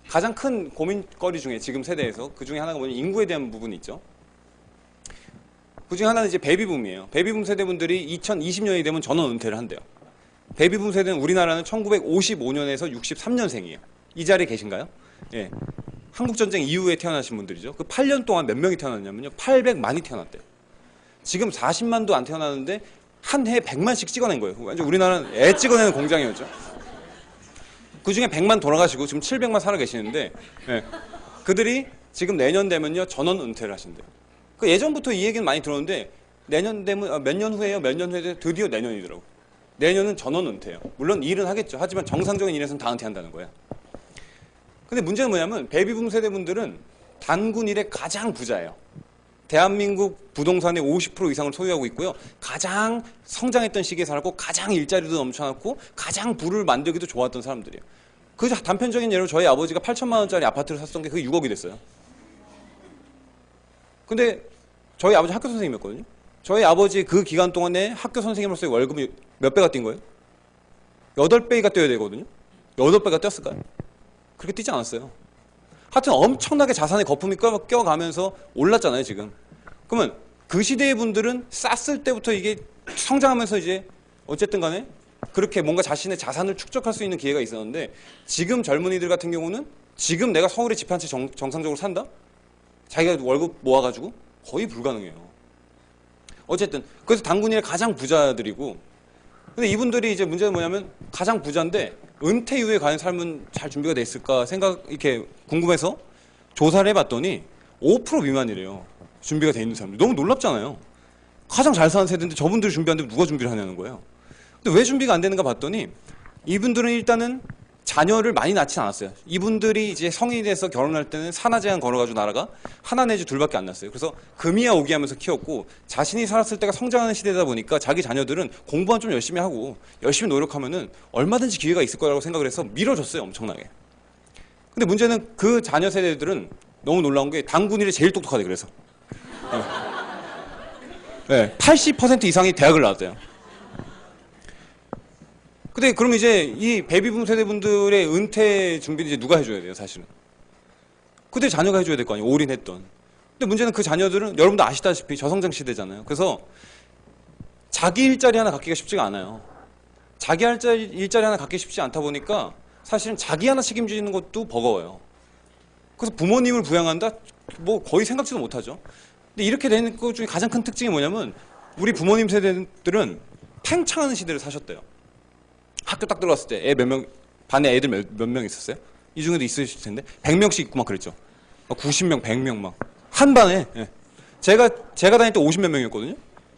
가장 큰 고민거리 중에 지금 세대에서 그 중에 하나가 뭐냐면 인구에 대한 부분이 있죠. 그 중에 하나는 이제 베이비붐이에요. 베이비붐 세대분들이 2020년이 되면 전원 은퇴를 한대요. 베이비붐 세대는 우리나라는 1955년에서 63년생이에요. 이 자리에 계신가요? 예. 한국전쟁 이후에 태어나신 분들이죠. 그 8년 동안 몇 명이 태어났냐면요. 800만이 태어났대요. 지금 40만도 안 태어나는데 한 해에 100만씩 찍어낸 거예요. 완전 우리나라는 애 찍어내는 공장이었죠. 그 중에 100만 돌아가시고 지금 700만 살아 계시는데 예. 그들이 지금 내년 되면요. 전원 은퇴를 하신대요. 그 예전부터 이 얘기는 많이 들었는데 내년 되면 몇 년 후에요. 몇 년 후에 드디어 내년이더라고요. 내년은 전원 은퇴예요. 물론 일은 하겠죠. 하지만 정상적인 일에서는 다 은퇴한다는 거예요. 근데 문제는 뭐냐면 베이비붐 세대분들은 단군 일의 가장 부자예요. 대한민국 부동산의 50% 이상을 소유하고 있고요. 가장 성장했던 시기에 살았고 가장 일자리도 넘쳐났고 가장 부를 만들기도 좋았던 사람들이에요. 그 단편적인 예로 저희 아버지가 8천만 원짜리 아파트를 샀던 게 그게 6억이 됐어요. 근데 저희 아버지 학교 선생님이었거든요. 저희 아버지 그 기간 동안에 학교 선생님으로서의 월급이 몇 배가 뛴 거예요? 8배가 뛰어야 되거든요. 8배가 뛰었을까요? 그렇게 뛰지 않았어요. 하여튼 엄청나게 자산의 거품이 껴가면서 올랐잖아요, 지금. 그러면 그 시대의 분들은 쌌을 때부터 이게 성장하면서 이제 어쨌든 간에 그렇게 뭔가 자신의 자산을 축적할 수 있는 기회가 있었는데 지금 젊은이들 같은 경우는 지금 내가 서울에 집 한 채 정상적으로 산다? 자기가 월급 모아가지고 거의 불가능해요. 어쨌든 그래서 당군일의 가장 부자들이고, 근데 이분들이 이제 문제는 뭐냐면 가장 부자인데 은퇴 이후에 과연 삶은 잘 준비가 돼 있을까 이렇게 궁금해서 조사를 해봤더니 5% 미만이래요. 준비가 돼 있는 사람들. 너무 놀랍잖아요. 가장 잘 사는 세대인데 저분들이 준비하는데 누가 준비를 하냐는 거예요. 근데 왜 준비가 안 되는가 봤더니 이분들은 일단은 자녀를 많이 낳진 않았어요. 이분들이 이제 성인이 돼서 결혼할 때는 산하 제한 걸어가지고 나라가 하나 내지 둘밖에 안 낳았어요. 그래서 금이야 오기 하면서 키웠고, 자신이 살았을 때가 성장하는 시대다 보니까 자기 자녀들은 공부만 좀 열심히 하고 열심히 노력하면은 얼마든지 기회가 있을 거라고 생각을 해서 밀어줬어요, 엄청나게. 근데 문제는 그 자녀 세대들은 너무 놀라운 게 당군일이 제일 똑똑하대. 그래서 네, 80% 이상이 대학을 나왔대요. 근데 그럼 이제 이 베이비붐 세대분들의 은퇴 준비는 이제 누가 해줘야 돼요, 사실은? 그때 자녀가 해줘야 될 거 아니에요, 올인했던. 근데 문제는 그 자녀들은 여러분도 아시다시피 저성장 시대잖아요. 그래서 자기 일자리 하나 갖기가 쉽지가 않아요. 자기 일자리 하나 갖기 쉽지 않다 보니까 사실은 자기 하나 책임지는 것도 버거워요. 그래서 부모님을 부양한다? 뭐 거의 생각지도 못하죠. 근데 이렇게 되는 것 중에 가장 큰 특징이 뭐냐면 우리 부모님 세대들은 팽창하는 시대를 사셨대요. 학교 딱 들어갔을 때 애 몇 명, 반에 애들 몇 명 있었어요? 이 중에도 있으실 텐데 100명씩 있고 막 그랬죠. 90명, 100명 막 한 반에. 예. 제가 다닐 때 50몇 명이었거든요.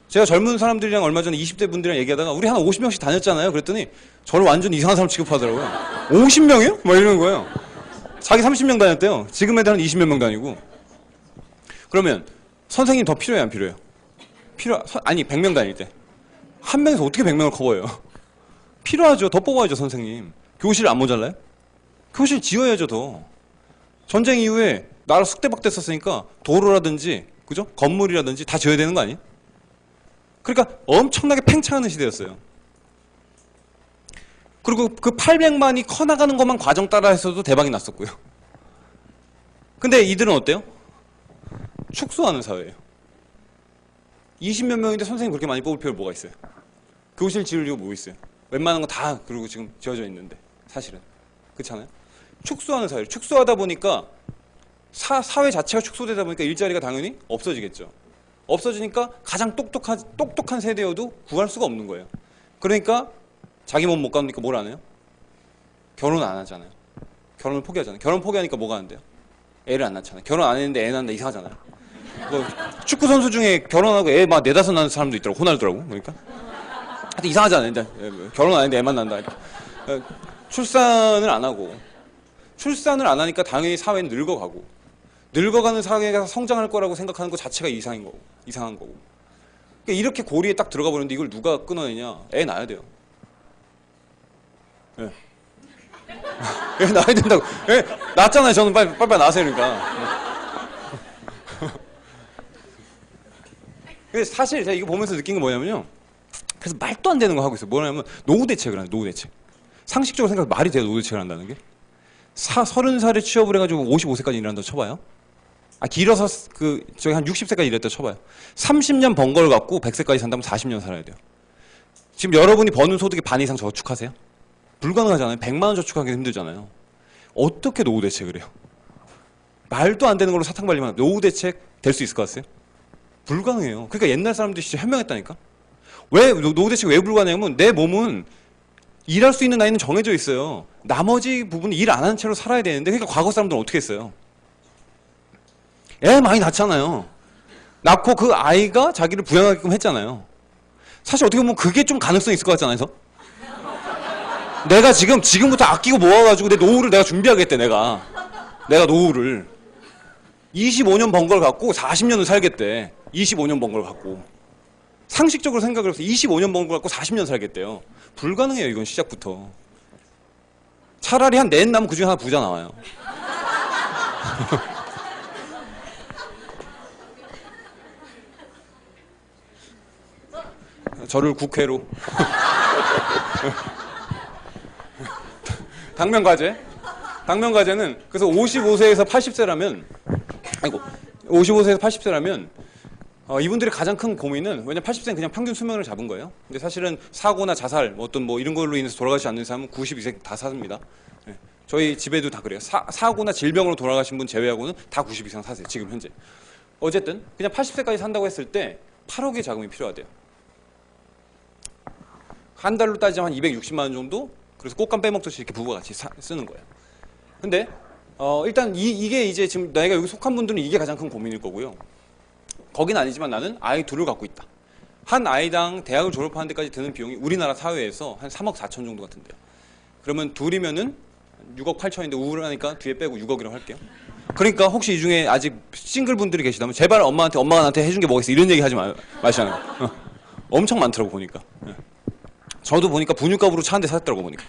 제가 젊은 사람들이랑 얼마 전에 20대 분들이랑 얘기하다가 우리 한 50명씩 다녔잖아요. 그랬더니 저를 완전 이상한 사람 취급하더라고요. 50명이요? 막 이러는 거예요. 자기 30명 다녔대요. 지금 애들 한 20몇 명 다니고. 그러면 선생님 더 필요해요, 안 필요해요? 아니 100명 다닐 때 한 명에서 어떻게 100명을 커버해요? 필요하죠. 더 뽑아야죠, 선생님. 교실 안 모자라요? 교실 지어야죠, 더. 전쟁 이후에 나라 쑥대박대 썼으니까 도로라든지, 그죠? 건물이라든지 다 지어야 되는 거 아니에요? 그러니까 엄청나게 팽창하는 시대였어요. 그리고 그 800만이 커나가는 것만 과정 따라 했어도 대박이 났었고요. 근데 이들은 어때요? 축소하는 사회예요. 20몇 명인데 선생님 그렇게 많이 뽑을 필요 뭐가 있어요? 교실 지으려고 뭐 있어요? 웬만한 거 다 그리고 지금 지어져 있는데 사실은 그렇잖아요. 축소하는 사회를 축소하다 보니까 사회 자체가 축소되다 보니까 일자리가 당연히 없어지겠죠. 없어지니까 가장 똑똑한 세대여도 구할 수가 없는 거예요. 그러니까 자기 몸 못 가니까 뭘 안 해요? 결혼 안 하잖아요. 결혼을 포기하잖아요. 결혼 포기하니까 뭐가 안 돼요? 애를 안 낳잖아요. 결혼 안 했는데 애 낳는다 이상하잖아요. 뭐 축구 선수 중에 결혼하고 애 막 4, 5 낳는 사람도 있더라고. 호날두라고. 그러니까 하여튼 이상하잖아요. 결혼 안 했는데 애만 낳는다. 출산을 안 하고 출산을 안 하니까 당연히 사회는 늙어가고 늙어가는 사회가 성장할 거라고 생각하는 것 자체가 이상한 거고. 그러니까 이렇게 고리에 딱 들어가 버렸는데 이걸 누가 끊어내냐? 애 낳아야 돼요. 예. 애 낳아야 된다고. 애 낳았잖아요. 저는 빨리 낳으세요. 그러니까. 근데 사실 제가 이거 보면서 느낀 게 뭐냐면요. 그래서 말도 안 되는 거 하고 있어요. 뭐냐면 노후 대책을 하는 노후 대책. 상식적으로 생각해 말이 돼요. 노후 대책을 한다는 게. 30살에 취업을 해가지고 55세까지 일한다고 쳐봐요. 길어서 저기 한 60세까지 일했다 쳐봐요. 30년 번 걸 갖고 100세까지 산다면 40년 살아야 돼요. 지금 여러분이 버는 소득의 반 이상 저축하세요? 불가능하잖아요. 100만 원 저축하기 힘들잖아요. 어떻게 노후 대책을 해요? 말도 안 되는 걸로 사탕 발리면 노후 대책 될 수 있을 것 같아요? 불가능해요. 그러니까 옛날 사람들이 진짜 현명했다니까? 왜 노후 대책이 왜 불가능하냐면 내 몸은 일할 수 있는 나이는 정해져 있어요. 나머지 부분은 일 안 하는 채로 살아야 되는데 그러니까 과거 사람들은 어떻게 했어요? 애 많이 낳잖아요. 낳고 그 아이가 자기를 부양하게끔 했잖아요. 사실 어떻게 보면 그게 좀 가능성이 있을 것 같지 않아요? 내가 지금부터 아끼고 모아가지고 내 노후를 내가 준비하겠대, 내가 노후를. 25년 번 걸 갖고 40년을 살겠대. 25년 번 걸 갖고. 상식적으로 생각을 해서 25년 번 걸 갖고 40년 살겠대요. 불가능해요, 이건 시작부터. 차라리 한 넷 나면 그 중에 하나 부자 나와요. 저를 국회로. 당면과제는 그래서 55세에서 80세라면 55세에서 80세라면 이분들의 가장 큰 고민은 왜냐면 80세는 그냥 평균 수명을 잡은 거예요. 근데 사실은 사고나 자살 어떤 뭐 이런 걸로 인해서 돌아가지 않는 사람은 92세 다 삽니다. 네. 저희 집에도 다 그래요. 사고나 질병으로 돌아가신 분 제외하고는 다 90 이상 사세요. 지금 현재. 어쨌든 그냥 80세까지 산다고 했을 때 8억의 자금이 필요하대요. 한 달로 따지면 한 260만 원 정도? 그래서 꽃감 빼먹듯이 이렇게 부부가 같이 쓰는 거예요. 근데 일단 이게 이제 지금 내가 여기 속한 분들은 이게 가장 큰 고민일 거고요. 거긴 아니지만 나는 아이 둘을 갖고 있다. 한 아이당 대학을 졸업하는 데까지 드는 비용이 우리나라 사회에서 한 3억 4천 정도 같은데요. 그러면 둘이면은 6억 8천인데 우울하니까 뒤에 빼고 6억이라고 할게요. 그러니까 혹시 이 중에 아직 싱글 분들이 계시다면 제발 엄마가 나한테 해준 게 뭐가 있어 이런 얘기 하지 마시라는 거. 엄청 많더라고 보니까. 저도 보니까 분유값으로 차 한 대 샀더라고 보니까.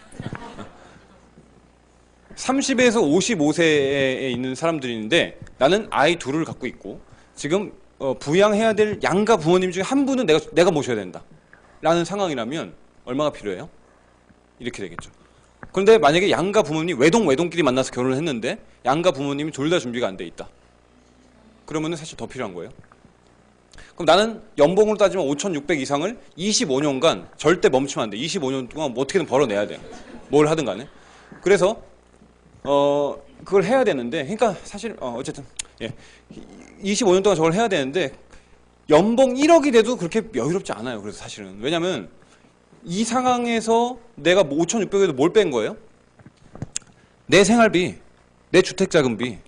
30에서 55세에 있는 사람들인데 나는 아이 둘을 갖고 있고 지금 부양해야 될 양가 부모님 중에 한 분은 내가 모셔야 된다 라는 상황이라면 얼마가 필요해요? 이렇게 되겠죠. 그런데 만약에 양가 부모님 외동끼리 만나서 결혼을 했는데 양가 부모님이 둘 다 준비가 안 돼 있다. 그러면은 사실 더 필요한 거예요. 그럼 나는 연봉으로 따지면 5,600 이상을 25년간 절대 멈추면 안 돼. 25년 동안 뭐 어떻게든 벌어내야 돼. 뭘 하든 간에. 그래서 그걸 해야 되는데 그러니까 사실 어쨌든 25년 동안 저걸 해야 되는데 연봉 1억이 돼도 그렇게 여유롭지 않아요. 그래서 사실은 왜냐면 이 상황에서 내가 5,600에도 뭘 뺀 거예요? 내 생활비, 내 주택자금비,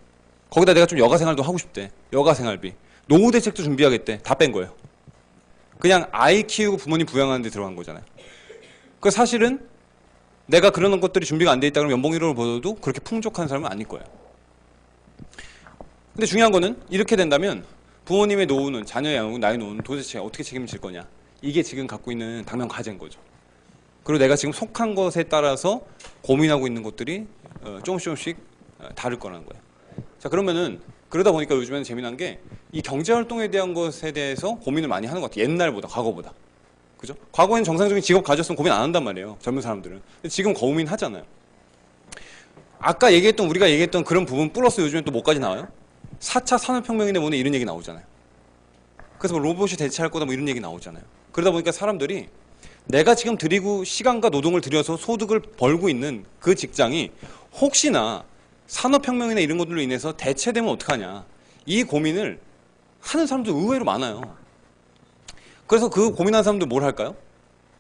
거기다 내가 좀 여가 생활도 하고 싶대. 여가 생활비, 노후 대책도 준비하겠대. 다 뺀 거예요. 그냥 아이 키우고 부모님 부양하는 데 들어간 거잖아요. 그 사실은 내가 그런 것들이 준비가 안 돼 있다 그러면 연봉 1억을 벌어도 그렇게 풍족한 사람은 아닐 거예요. 근데 중요한 거는 이렇게 된다면 부모님의 노후는, 자녀의 양육은, 나의 노후는 도대체 어떻게 책임질 거냐. 이게 지금 갖고 있는 당면 과제인 거죠. 그리고 내가 지금 속한 것에 따라서 고민하고 있는 것들이 조금씩 다를 거라는 거예요. 자, 그러면은 그러다 보니까 요즘에는 재미난 게 이 경제활동에 대한 것에 대해서 고민을 많이 하는 것 같아요. 옛날보다, 과거보다. 그죠? 과거에는 정상적인 직업 가졌으면 고민 안 한단 말이에요. 젊은 사람들은. 근데 지금 고민 하잖아요. 아까 우리가 얘기했던 그런 부분 플러스 요즘에 또 뭐까지 나와요? 4차 산업혁명이네 뭐네 이런 얘기 나오잖아요. 그래서 뭐 로봇이 대체할 거다 뭐 이런 얘기 나오잖아요. 그러다 보니까 사람들이 내가 지금 들이고 시간과 노동을 들여서 소득을 벌고 있는 그 직장이 혹시나 산업혁명이나 이런 것들로 인해서 대체되면 어떡하냐. 이 고민을 하는 사람도 의외로 많아요. 그래서 그 고민하는 사람들 뭘 할까요?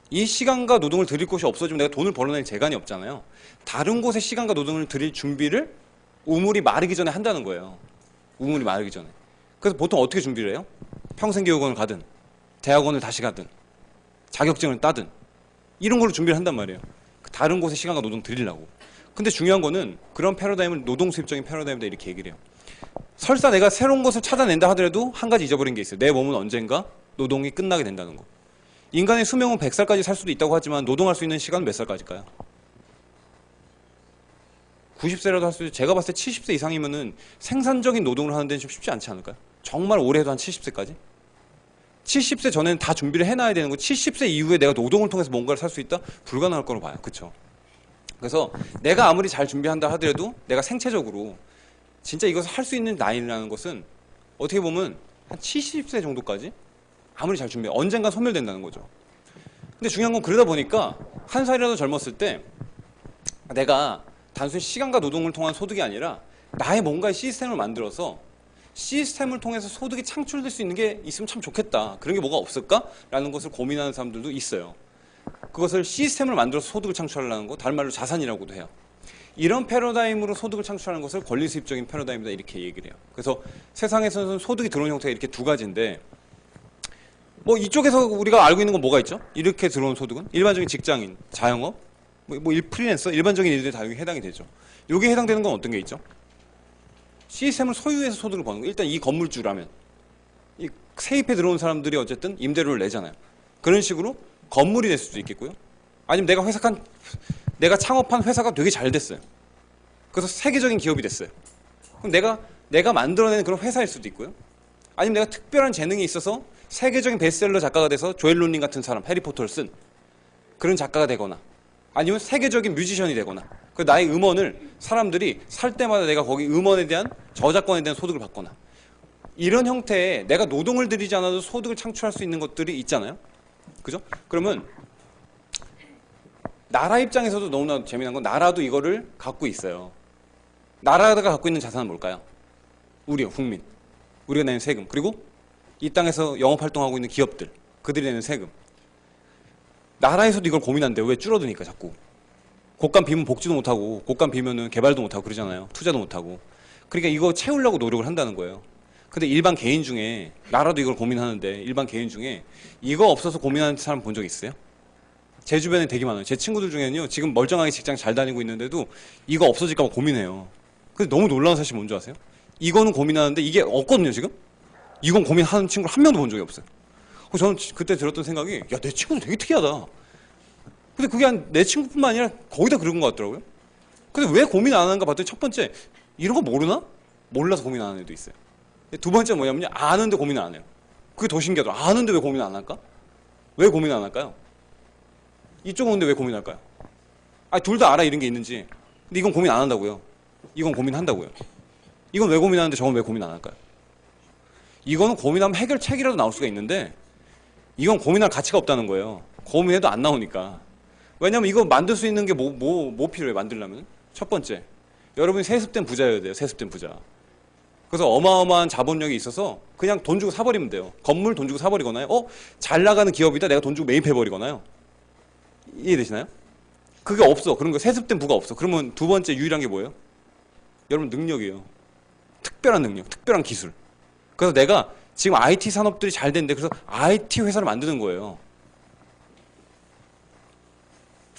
이 시간과 노동을 들일 곳이 없어지면 내가 돈을 벌어낼 재간이 없잖아요. 다른 곳에 시간과 노동을 들일 준비를 우물이 마르기 전에 한다는 거예요. 우물이 마르기 전에. 그래서 보통 어떻게 준비를 해요? 평생교육원을 가든 대학원을 다시 가든 자격증을 따든 이런 걸로 준비를 한단 말이에요. 다른 곳에 시간과 노동 들이려고. 근데 중요한 거는 그런 패러다임을 노동수입적인 패러다임이다 이렇게 얘기를 해요. 설사 내가 새로운 것을 찾아낸다 하더라도 한 가지 잊어버린 게 있어요. 내 몸은 언젠가 노동이 끝나게 된다는 거. 인간의 수명은 100살까지 살 수도 있다고 하지만 노동할 수 있는 시간은 몇 살까지일까요? 90세라도 할 수 있고 제가 봤을 때 70세 이상이면은 생산적인 노동을 하는 데는 좀 쉽지 않지 않을까요? 정말 오래 해도 한 70세까지? 70세 전에는 다 준비를 해놔야 되는 거 70세 이후에 내가 노동을 통해서 뭔가를 살 수 있다? 불가능할 거로 봐요. 그쵸? 그래서 내가 아무리 잘 준비한다 하더라도 내가 생체적으로 진짜 이것을 할 수 있는 나이라는 것은 어떻게 보면 한 70세 정도까지 아무리 잘 준비해 언젠가 소멸된다는 거죠. 근데 중요한 건 그러다 보니까 한 살이라도 젊었을 때 내가 단순히 시간과 노동을 통한 소득이 아니라 나의 뭔가의 시스템을 만들어서 시스템을 통해서 소득이 창출될 수 있는 게 있으면 참 좋겠다. 그런 게 뭐가 없을까? 라는 것을 고민하는 사람들도 있어요. 그것을 시스템을 만들어서 소득을 창출하려는 거, 다른 말로 자산이라고도 해요. 이런 패러다임으로 소득을 창출하는 것을 권리수입적인 패러다임이다 이렇게 얘기를 해요. 그래서 세상에서는 소득이 들어오는 형태가 이렇게 두 가지인데 뭐 이쪽에서 우리가 알고 있는 건 뭐가 있죠? 이렇게 들어온 소득은 일반적인 직장인, 자영업, 프리랜서, 일반적인 일들이 다 여기 해당이 되죠. 여기에 해당되는 건 어떤 게 있죠? 시스템을 소유해서 소득을 버는 거. 일단 이 건물주라면 이 세입해 들어온 사람들이 어쨌든 임대료를 내잖아요. 그런 식으로 건물이 될 수도 있겠고요. 아니면 내가 창업한 회사가 되게 잘 됐어요. 그래서 세계적인 기업이 됐어요. 그럼 내가 만들어낸 그런 회사일 수도 있고요. 아니면 내가 특별한 재능이 있어서 세계적인 베스트셀러 작가가 돼서 조엘 롤링 같은 사람, 해리포터를 쓴 그런 작가가 되거나 아니면 세계적인 뮤지션이 되거나 그 나의 음원을 사람들이 살 때마다 내가 거기 음원에 대한 저작권에 대한 소득을 받거나 이런 형태의 내가 노동을 들이지 않아도 소득을 창출할 수 있는 것들이 있잖아요. 그죠? 그러면 나라 입장에서도 너무나 재미난 건 나라도 이거를 갖고 있어요. 나라가 갖고 있는 자산은 뭘까요? 우리요, 국민. 우리가 내는 세금. 그리고 이 땅에서 영업활동하고 있는 기업들, 그들이 내는 세금. 나라에서도 이걸 고민한대요. 왜 줄어드니까 자꾸. 곡간 비면 복지도 못하고 곡간 비면은 개발도 못하고 그러잖아요. 투자도 못하고. 그러니까 이거 채우려고 노력을 한다는 거예요. 근데 일반 개인 중에, 나라도 이걸 고민하는데 일반 개인 중에 이거 없어서 고민하는 사람 본 적 있어요? 제 주변에 되게 많아요. 제 친구들 중에는요, 지금 멀쩡하게 직장 잘 다니고 있는데도 이거 없어질까 봐 고민해요. 근데 너무 놀라운 사실 뭔지 아세요? 이거는 고민하는데 이게 없거든요, 지금? 이건 고민하는 친구를 한 명도 본 적이 없어요. 그래서 저는 그때 들었던 생각이, 야, 내 친구도 되게 특이하다. 근데 그게 내 친구뿐만 아니라 거의 다 그런 것 같더라고요. 근데 왜 고민 안 하는가 봤더니 첫 번째, 이런 거 모르나? 몰라서 고민 안 하는 애도 있어요. 두 번째 뭐냐면요, 아는데 고민 안 해요. 그게 더 신기하더라고요. 아는데 왜 고민 안 할까? 왜 고민 안 할까요? 이쪽은 근데 왜 고민할까요? 아니, 둘 다 알아, 이런 게 있는지. 근데 이건 고민 안 한다고요. 이건 고민한다고요. 이건 왜 고민하는데 저건 왜 고민 안 할까요? 이거는 고민하면 해결책이라도 나올 수가 있는데 이건 고민할 가치가 없다는 거예요. 고민해도 안 나오니까. 왜냐면 이거 만들 수 있는 게 뭐 필요해, 만들려면? 첫 번째, 여러분이 세습된 부자여야 돼요. 세습된 부자. 그래서 어마어마한 자본력이 있어서 그냥 돈 주고 사버리면 돼요. 건물 돈 주고 사버리거나요. 잘 나가는 기업이다, 내가 돈 주고 매입해버리거나요. 이해되시나요? 그게 없어. 그런 거 세습된 부가 없어. 그러면 두 번째 유일한 게 뭐예요? 여러분, 능력이에요. 특별한 능력, 특별한 기술. 그래서 내가 지금 IT 산업들이 잘 됐는데 그래서 IT 회사를 만드는 거예요.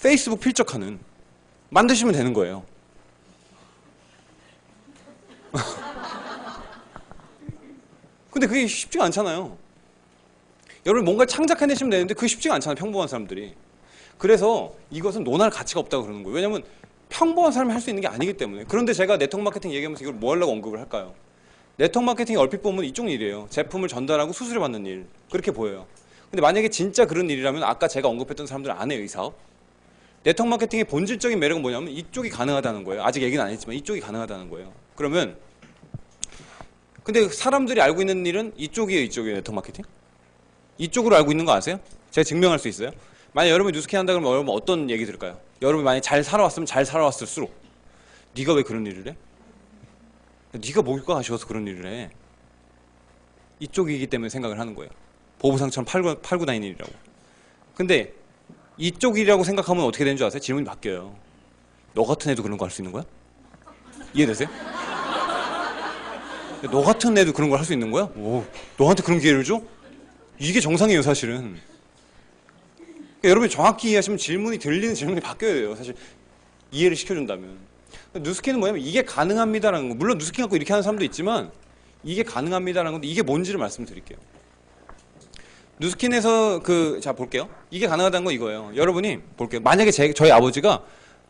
페이스북 필적하는. 만드시면 되는 거예요. 근데 그게 쉽지가 않잖아요. 여러분, 뭔가를 창작해내시면 되는데 그게 쉽지가 않잖아요, 평범한 사람들이. 그래서 이것은 논할 가치가 없다고 그러는 거예요. 왜냐하면 평범한 사람이 할 수 있는 게 아니기 때문에. 그런데 제가 네트워크 마케팅 얘기하면서 이걸 뭐 하려고 언급을 할까요? 네트워크 마케팅이 얼핏 보면 이쪽 일이에요. 제품을 전달하고 수수료 받는 일. 그렇게 보여요. 근데 만약에 진짜 그런 일이라면 아까 제가 언급했던 사람들은 안 해요, 이 사업. 네트워크 마케팅의 본질적인 매력은 뭐냐면 이쪽이 가능하다는 거예요. 아직 얘기는 안 했지만 이쪽이 가능하다는 거예요. 그러면 근데 사람들이 알고 있는 일은 이쪽이에요, 이쪽이에요, 네트워크 마케팅? 이쪽으로 알고 있는 거 아세요? 제가 증명할 수 있어요? 만약 여러분이 뉴스캐 한다 그러면 여러분 어떤 얘기 들을까요? 여러분이 만약 잘 살아왔으면 잘 살아왔을수록 네가 왜 그런 일을 해? 네가 뭘까 아쉬워서 그런 일을 해. 이쪽이기 때문에 생각을 하는 거예요. 보부상처럼 팔고 다니는 일이라고. 근데 이쪽이라고 생각하면 어떻게 되는 줄 아세요? 질문이 바뀌어요. 너 같은 애도 그런 거 할 수 있는 거야? 이해되세요? 너 같은 애도 그런 걸 할 수 있는 거야? 오, 너한테 그런 기회를 줘? 이게 정상이에요, 사실은. 그러니까 여러분이 정확히 이해하시면 질문이 들리는 질문이 바뀌어야 돼요. 사실 이해를 시켜준다면. 뉴스킨은 뭐냐면 이게 가능합니다라는 거. 물론 뉴스킨 갖고 이렇게 하는 사람도 있지만 이게 가능합니다라는 건데 이게 뭔지를 말씀드릴게요. 뉴스킨에서 자 볼게요. 이게 가능하다는 건 이거예요. 여러분이 볼게요. 만약에 저희 아버지가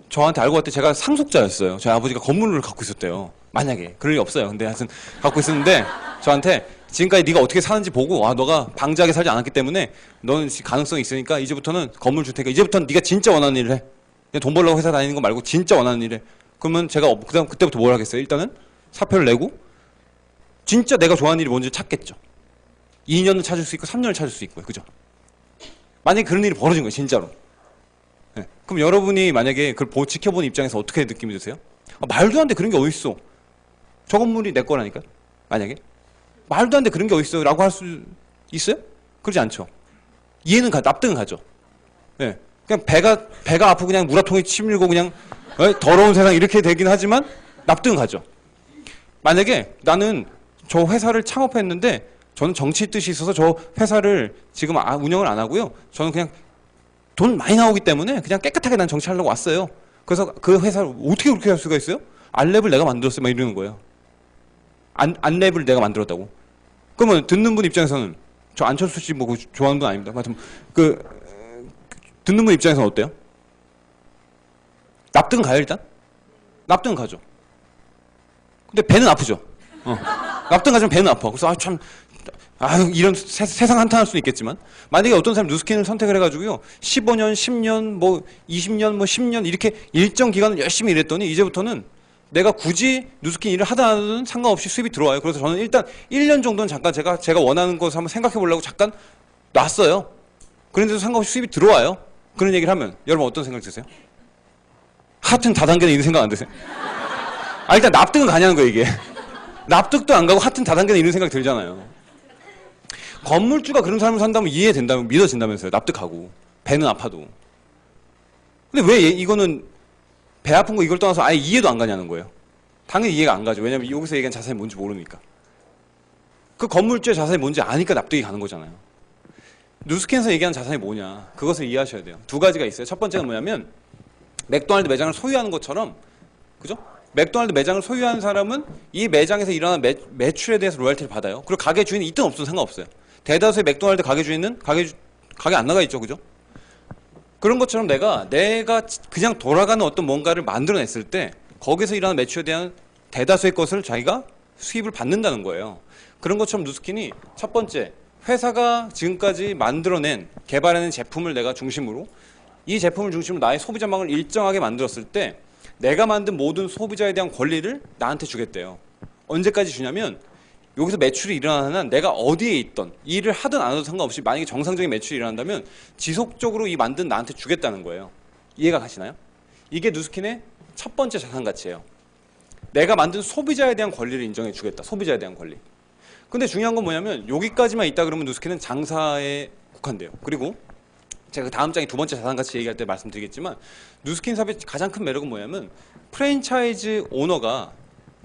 저한테 알고 봤을 때 제가 상속자였어요. 저희 아버지가 건물을 갖고 있었대요. 만약에 그럴 리 없어요. 근데 하여튼 갖고 있었는데 저한테 지금까지 네가 어떻게 사는지 보고 너가 방지하게 살지 않았기 때문에 너는 가능성이 있으니까 이제부터는 건물 줄 테니까 이제부터는 네가 진짜 원하는 일을 해. 그냥 돈 벌려고 회사 다니는 거 말고 진짜 원하는 일을 해. 그러면 제가 그때부터 뭘 하겠어요? 일단은 사표를 내고 진짜 내가 좋아하는 일이 뭔지 찾겠죠. 2년을 찾을 수 있고 3년을 찾을 수 있고요. 그죠? 만약에 그런 일이 벌어진 거예요. 진짜로. 네. 그럼 여러분이 만약에 그걸 지켜보는 입장에서 어떻게 느낌이 드세요? 말도 안 돼. 그런 게 어딨어. 저 건물이 내 거라니까요. 만약에. 말도 안 돼. 그런 게 어딨어. 라고 할 수 있어요? 그러지 않죠. 이해는 납득은 가죠. 네. 그냥 배가 아프고 그냥 물화통에 치밀고 그냥 더러운 세상 이렇게 되긴 하지만 납득은 가죠. 만약에 나는 저 회사를 창업했는데 저는 정치 뜻이 있어서 저 회사를 지금 운영을 안 하고요. 저는 그냥 돈 많이 나오기 때문에 그냥 깨끗하게 난 정치하려고 왔어요. 그래서 그 회사를 어떻게 그렇게 할 수가 있어요? 안랩을 내가 만들었어요. 막 이러는 거예요. 안랩을 내가 만들었다고. 그러면 듣는 분 입장에서는 저 안철수 씨 뭐 좋아하는 분 아닙니다. 하여튼 듣는 분 입장에서는 어때요? 납득은 가요 일단? 납득은 가죠. 근데 배는 아프죠. 납득은 가지만 배는 아파. 그래서 이런 세상 한탄할 수는 있겠지만 만약에 어떤 사람이 뉴스킨을 선택을 해가지고요 15년, 10년, 뭐 20년, 뭐 10년 이렇게 일정 기간을 열심히 일했더니 이제부터는 내가 굳이 뉴스킨 일을 하든 안 하든 상관없이 수입이 들어와요. 그래서 저는 일단 1년 정도는 잠깐 제가 원하는 것을 한번 생각해 보려고 잠깐 놨어요. 그런데도 상관없이 수입이 들어와요. 그런 얘기를 하면 여러분 어떤 생각 드세요? 하여튼 다단계는 이런 생각 안 드세요? 일단 납득은 가냐는 거예요 이게. 납득도 안 가고 하여튼 다단계는 이런 생각 들잖아요. 건물주가 그런 삶을 산다면 이해된다면 믿어진다면서요. 납득하고. 배는 아파도. 근데 왜 이거는 배 아픈 거 이걸 떠나서 아예 이해도 안 가냐는 거예요. 당연히 이해가 안 가죠. 왜냐면 여기서 얘기한 자산이 뭔지 모르니까. 그 건물주의 자산이 뭔지 아니까 납득이 가는 거잖아요. 누스킨에서 얘기하는 자산이 뭐냐. 그것을 이해하셔야 돼요. 두 가지가 있어요. 첫 번째가 뭐냐면 맥도날드 매장을 소유하는 것처럼, 그죠? 맥도날드 매장을 소유하는 사람은 이 매장에서 일어나는 매출에 대해서 로열티를 받아요. 그리고 가게 주인이 있든 없든 상관없어요. 대다수의 맥도날드 가게 주인은 가게 안 나가 있죠. 그죠? 그런 것처럼 내가 그냥 돌아가는 어떤 뭔가를 만들어냈을 때 거기서 일어나는 매출에 대한 대다수의 것을 자기가 수입을 받는다는 거예요. 그런 것처럼 누스킨이 첫 번째, 회사가 지금까지 만들어낸, 개발해낸 제품을 내가 중심으로, 이 제품을 중심으로 나의 소비자망을 일정하게 만들었을 때 내가 만든 모든 소비자에 대한 권리를 나한테 주겠대요. 언제까지 주냐면 여기서 매출이 일어나는 한 내가 어디에 있던, 일을 하든 안 하든 상관없이 만약에 정상적인 매출이 일어난다면 지속적으로 이 만든 나한테 주겠다는 거예요. 이해가 가시나요? 이게 누스킨의 첫 번째 자산 가치예요. 내가 만든 소비자에 대한 권리를 인정해 주겠다. 소비자에 대한 권리. 근데 중요한 건 뭐냐면 여기까지만 있다 그러면 누스킨은 장사에 국한돼요. 그리고 제가 다음 장에 두 번째 자산 가치 얘기할 때 말씀드리겠지만 누스킨 사업의 가장 큰 매력은 뭐냐면 프랜차이즈 오너가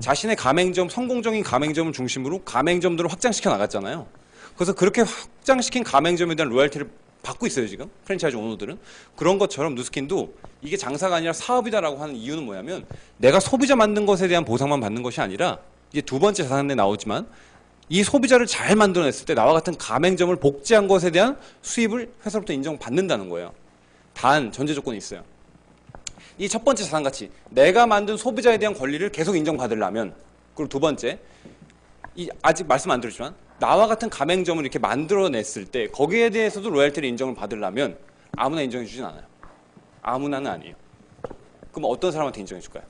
자신의 가맹점, 성공적인 가맹점을 중심으로 가맹점들을 확장시켜 나갔잖아요. 그래서 그렇게 확장시킨 가맹점에 대한 로열티를 받고 있어요, 지금. 프랜차이즈 오너들은. 그런 것처럼 누스킨도 이게 장사가 아니라 사업이다라고 하는 이유는 뭐냐면 내가 소비자 만든 것에 대한 보상만 받는 것이 아니라 이제 두 번째 자산에 나오지만 이 소비자를 잘 만들어냈을 때 나와 같은 가맹점을 복제한 것에 대한 수입을 회사로부터 인정받는다는 거예요. 단 전제 조건이 있어요. 이 첫 번째 자산 가치, 내가 만든 소비자에 대한 권리를 계속 인정받으려면, 그리고 두 번째, 아직 말씀 안 드렸지만 나와 같은 가맹점을 이렇게 만들어냈을 때 거기에 대해서도 로열티를 인정을 받으려면 아무나 인정해 주진 않아요. 아무나는 아니에요. 그럼 어떤 사람한테 인정해 줄까요?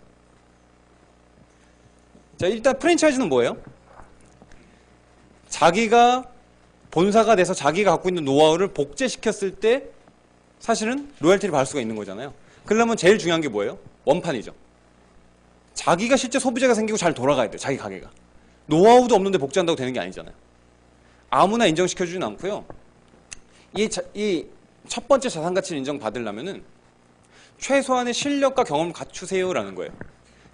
자, 일단 프랜차이즈는 뭐예요? 자기가 본사가 돼서 자기가 갖고 있는 노하우를 복제시켰을 때 사실은 로열티를 받을 수가 있는 거잖아요. 그러려면 제일 중요한 게 뭐예요? 원판이죠. 자기가 실제 소비자가 생기고 잘 돌아가야 돼요. 자기 가게가. 노하우도 없는데 복제한다고 되는 게 아니잖아요. 아무나 인정시켜주진 않고요. 이 첫 번째 자산 가치를 인정받으려면은 최소한의 실력과 경험을 갖추세요라는 거예요.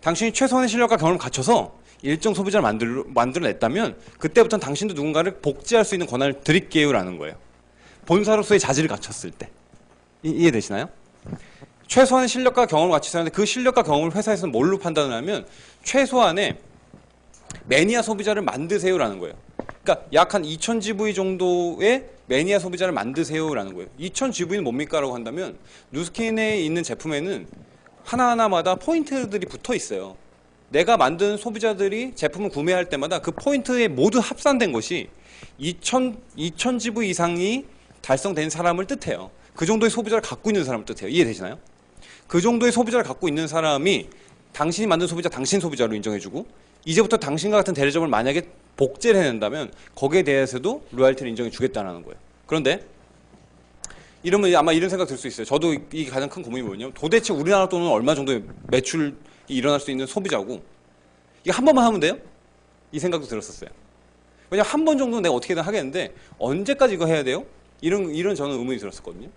당신이 최소한의 실력과 경험을 갖춰서 일정 소비자를 만들어냈다면 그때부터는 당신도 누군가를 복제할 수 있는 권한을 드릴게요라는 거예요. 본사로서의 자질을 갖췄을 때. 이해되시나요? 최소한의 실력과 경험을 갖추셔야 하는데 그 실력과 경험을 회사에서는 뭘로 판단을 하면 최소한의 매니아 소비자를 만드세요라는 거예요. 그러니까 약 한 2000GV 정도의 매니아 소비자를 만드세요라는 거예요. 2000GV는 뭡니까? 라고 한다면 누스킨에 있는 제품에는 하나하나마다 포인트들이 붙어 있어요. 내가 만든 소비자들이 제품을 구매할 때마다 그 포인트에 모두 합산된 것이 2000GV 이상이 달성된 사람을 뜻해요. 그 정도의 소비자를 갖고 있는 사람을 뜻해요. 이해되시나요? 그 정도의 소비자를 갖고 있는 사람이 당신이 만든 소비자, 당신 소비자로 인정해주고 이제부터 당신과 같은 대리점을 만약에 복제를 해낸다면 거기에 대해서도 로열티를 인정해 주겠다는 거예요. 그런데 이러면 아마 이런 생각 들 수 있어요. 저도 이게 가장 큰 고민이 뭐냐면 도대체 우리나라 돈은 얼마 정도의 매출이 일어날 수 있는 소비자고 이게 한 번만 하면 돼요? 이 생각도 들었었어요. 왜냐면 한 번 정도는 내가 어떻게든 하겠는데 언제까지 이거 해야 돼요? 이런 저는 의문이 들었었거든요.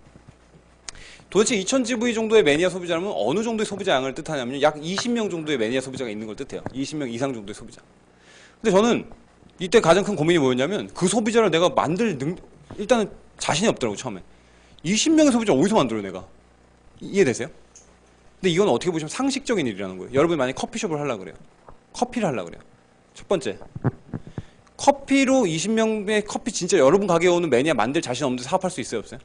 도대체 2000GV 정도의 매니아 소비자라면 어느 정도의 소비자 양을 뜻하냐면 약 20명 정도의 매니아 소비자가 있는 걸 뜻해요. 20명 이상 정도의 소비자. 근데 저는 이때 가장 큰 고민이 뭐였냐면 그 소비자를 내가 일단은 자신이 없더라고 처음에. 20명의 소비자 어디서 만들어 내가? 이해되세요? 근데 이건 어떻게 보시면 상식적인 일이라는 거예요. 여러분이 만약에 커피숍을 하려고 그래요. 커피를 하려고 그래요. 첫 번째. 커피로 20명의 커피 진짜 여러분 가게에 오는 매니아 만들 자신 없는데 사업할 수 있어요? 없어요?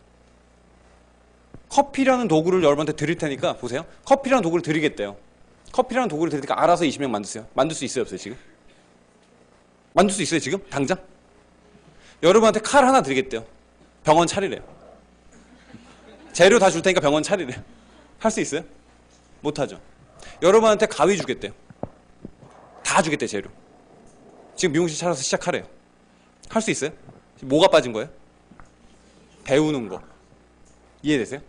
커피라는 도구를 여러분한테 드릴 테니까 보세요. 커피라는 도구를 드리겠대요. 커피라는 도구를 드릴 테니까 알아서 20명 만드세요. 만들 수 있어요? 없어요? 지금? 만들 수 있어요? 지금? 당장? 여러분한테 칼 하나 드리겠대요. 병원 차리래요. 재료 다 줄 테니까 병원 차리래요. 할 수 있어요? 못하죠. 여러분한테 가위 주겠대요. 다 주겠대요. 재료. 지금 미용실 차려서 시작하래요. 할 수 있어요? 뭐가 빠진 거예요? 배우는 거. 이해되세요?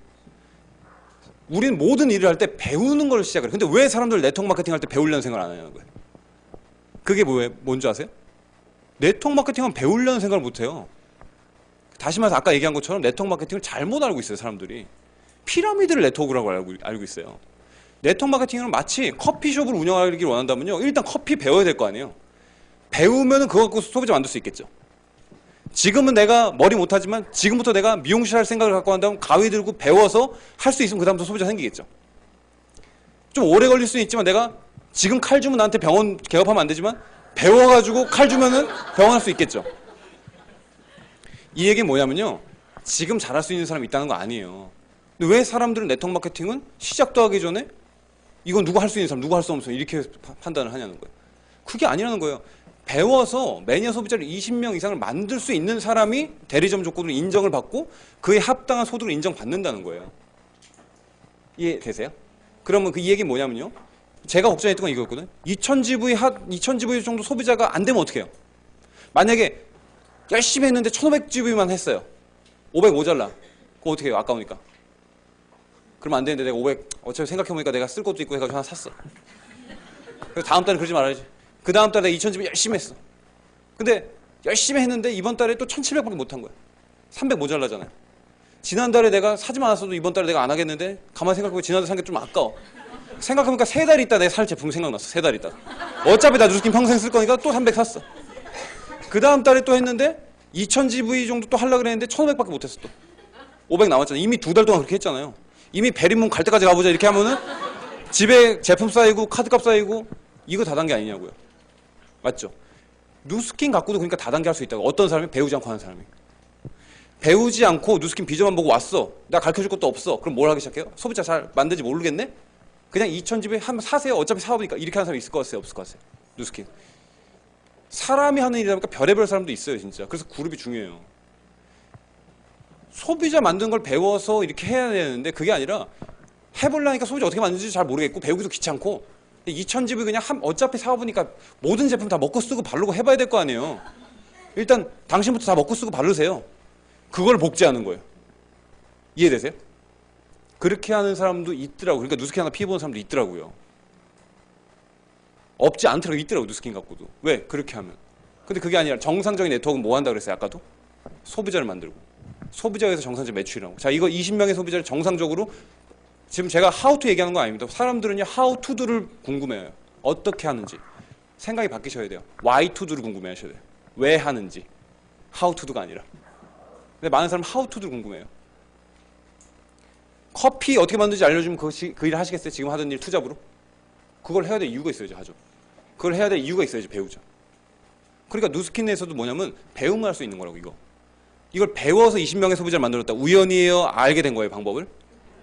우리는 모든 일을 할 때 배우는 걸 시작을 해요. 근데 왜 사람들 네트워크 마케팅 할 때 배우려는 생각을 안 하냐는 거예요. 그게 뭔지 아세요? 네트워크 마케팅은 배우려는 생각을 못 해요. 다시 말해서 아까 얘기한 것처럼 네트워크 마케팅을 잘못 알고 있어요, 사람들이. 피라미드를 네트워크라고 알고 있어요. 네트워크 마케팅은 마치 커피숍을 운영하기를 원한다면요, 일단 커피 배워야 될 거 아니에요. 배우면은 그거 갖고 소비자 만들 수 있겠죠. 지금은 내가 머리 못하지만 지금부터 내가 미용실 할 생각을 갖고 한다면 가위 들고 배워서 할 수 있으면 그 다음부터 소비자 생기겠죠. 좀 오래 걸릴 수는 있지만 내가 지금 칼 주면 나한테 병원 개업하면 안 되지만 배워가지고 칼 주면은 병원 할 수 있겠죠. 이 얘기는 뭐냐면요, 지금 잘할 수 있는 사람이 있다는 거 아니에요. 근데 왜 사람들은 네트워크 마케팅은 시작도 하기 전에 이건 누가 할 수 있는 사람, 누가 할 수 없는 사람 이렇게 판단을 하냐는 거예요. 그게 아니라는 거예요. 배워서 매니아 소비자를 20명 이상을 만들 수 있는 사람이 대리점 조건으로 인정을 받고 그에 합당한 소득을 인정받는다는 거예요. 이해되세요? 그러면 그 이 얘기는 뭐냐면요, 제가 걱정했던 건 이거였거든요. 2000GV 정도 소비자가 안 되면 어떻게 해요? 만약에 열심히 했는데 1500GV만 했어요. 500 모자라. 그거 어떻게 해요? 아까우니까. 그러면 안 되는데 내가 500 어차피 생각해보니까 내가 쓸 것도 있고 해가지고 하나 샀어. 그래서 다음 달에 그러지 말아야지. 그 다음 달에 2000GV 열심히 했어. 근데 열심히 했는데 이번 달에 또 1700밖에 못한 거야. 300 모자라잖아요. 지난달에 내가 사지 않았어도 이번 달에 내가 안 하겠는데 가만히 생각해보면 지난달에 산 게 좀 아까워. 생각해보니까 3달 있다 내가 살 제품 생각났어. 3달 있다. 어차피 나 누스킨 평생 쓸 거니까 또 300 샀어. 그 다음 달에 또 했는데 2000GV 정도 또 하려고 그랬는데 1500밖에 못했어. 또 500 남았잖아. 이미 2달 동안 그렇게 했잖아요. 이미 베리문 갈 때까지 가보자 이렇게 하면은 집에 제품 쌓이고 카드값 쌓이고 이거 다단계 아니냐고요. 맞죠? 누스킨 갖고도 그러니까 다단계 할 수 있다고. 어떤 사람이 배우지 않고 하는 사람이. 배우지 않고 누스킨 비전만 보고 왔어. 나 가르쳐줄 것도 없어. 그럼 뭘 하기 시작해요? 소비자 잘 만들지 모르겠네? 그냥 2000GV 한번 사세요. 어차피 사업이니까. 이렇게 하는 사람이 있을 것 같아요? 없을 것 같아요? 누스킨. 사람이 하는 일이다 보니까 별의별 사람도 있어요, 진짜. 그래서 그룹이 중요해요. 소비자 만든 걸 배워서 이렇게 해야 되는데 그게 아니라 해보려니까 소비자 어떻게 만드는지 잘 모르겠고 배우기도 귀찮고 2000GV 그냥 어차피 사업이니까 모든 제품 다 먹고 쓰고 바르고 해봐야 될 거 아니에요. 일단 당신부터 다 먹고 쓰고 바르세요. 그걸 복제하는 거예요. 이해되세요? 그렇게 하는 사람도 있더라고요. 그러니까 누스킨 하나 피해보는 사람도 있더라고요. 없지 않더라고요. 있더라고요. 누스킨 갖고도. 왜? 그렇게 하면. 근데 그게 아니라 정상적인 네트워크는 뭐 한다 그랬어요? 아까도? 소비자를 만들고. 소비자에서 정상적 매출이라고. 자, 이거 20명의 소비자를 정상적으로 지금 제가 how to 얘기하는 거 아닙니다. 사람들은요 how to do를 궁금해해요. 어떻게 하는지. 생각이 바뀌셔야 돼요. why to do를 궁금해 하셔야 돼요. 왜 하는지. how to do가 아니라. 근데 많은 사람은 how to do를 궁금해해요. 커피 어떻게 만드는지 알려주면 그 일 하시겠어요? 지금 하던 일 투잡으로? 그걸 해야 될 이유가 있어야죠. 하죠. 그걸 해야 될 이유가 있어야지 배우죠. 그러니까 누스킨 내에서도 뭐냐면 배우면 할 수 있는 거라고. 이걸 배워서 20명의 소비자를 만들었다. 우연이에요? 알게 된 거예요, 방법을?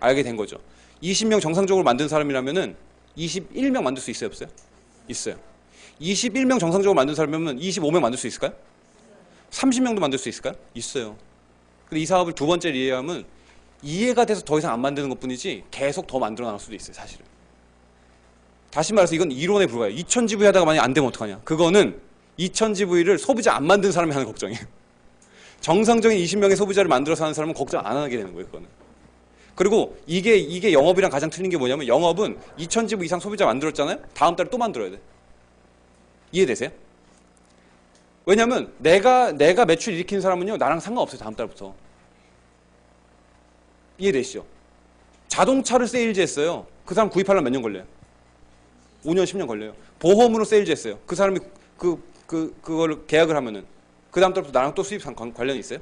알게 된 거죠. 20명 정상적으로 만든 사람이라면은 21명 만들 수 있어요, 없어요? 있어요. 21명 정상적으로 만든 사람이면 25명 만들 수 있을까요? 30명도 만들 수 있을까요? 있어요. 근데 이 사업을 두 번째로 이해하면 이해가 돼서 더 이상 안 만드는 것뿐이지 계속 더 만들어 나갈 수도 있어요, 사실은. 다시 말해서 이건 이론에 불과해요. 2000GV 하다가 만약 안 되면 어떡하냐. 그거는 2000GV를 소비자 안 만든 사람이 하는 걱정이에요. 정상적인 20명의 소비자를 만들어서 하는 사람은 걱정 안 하게 되는 거예요, 그거는. 그리고 이게 영업이랑 가장 틀린 게 뭐냐면 영업은 2000GV 이상 소비자 만들었잖아요? 다음 달에 또 만들어야 돼. 이해되세요? 왜냐면 내가 매출 일으키는 사람은요, 나랑 상관없어요, 다음 달부터. 이해되시죠? 자동차를 세일즈 했어요. 그 사람 구입하려면 몇 년 걸려요? 5년, 10년 걸려요. 보험으로 세일즈 했어요. 그 사람이 그걸 계약을 하면은 그 다음 달부터 나랑 또 수입 관련이 있어요?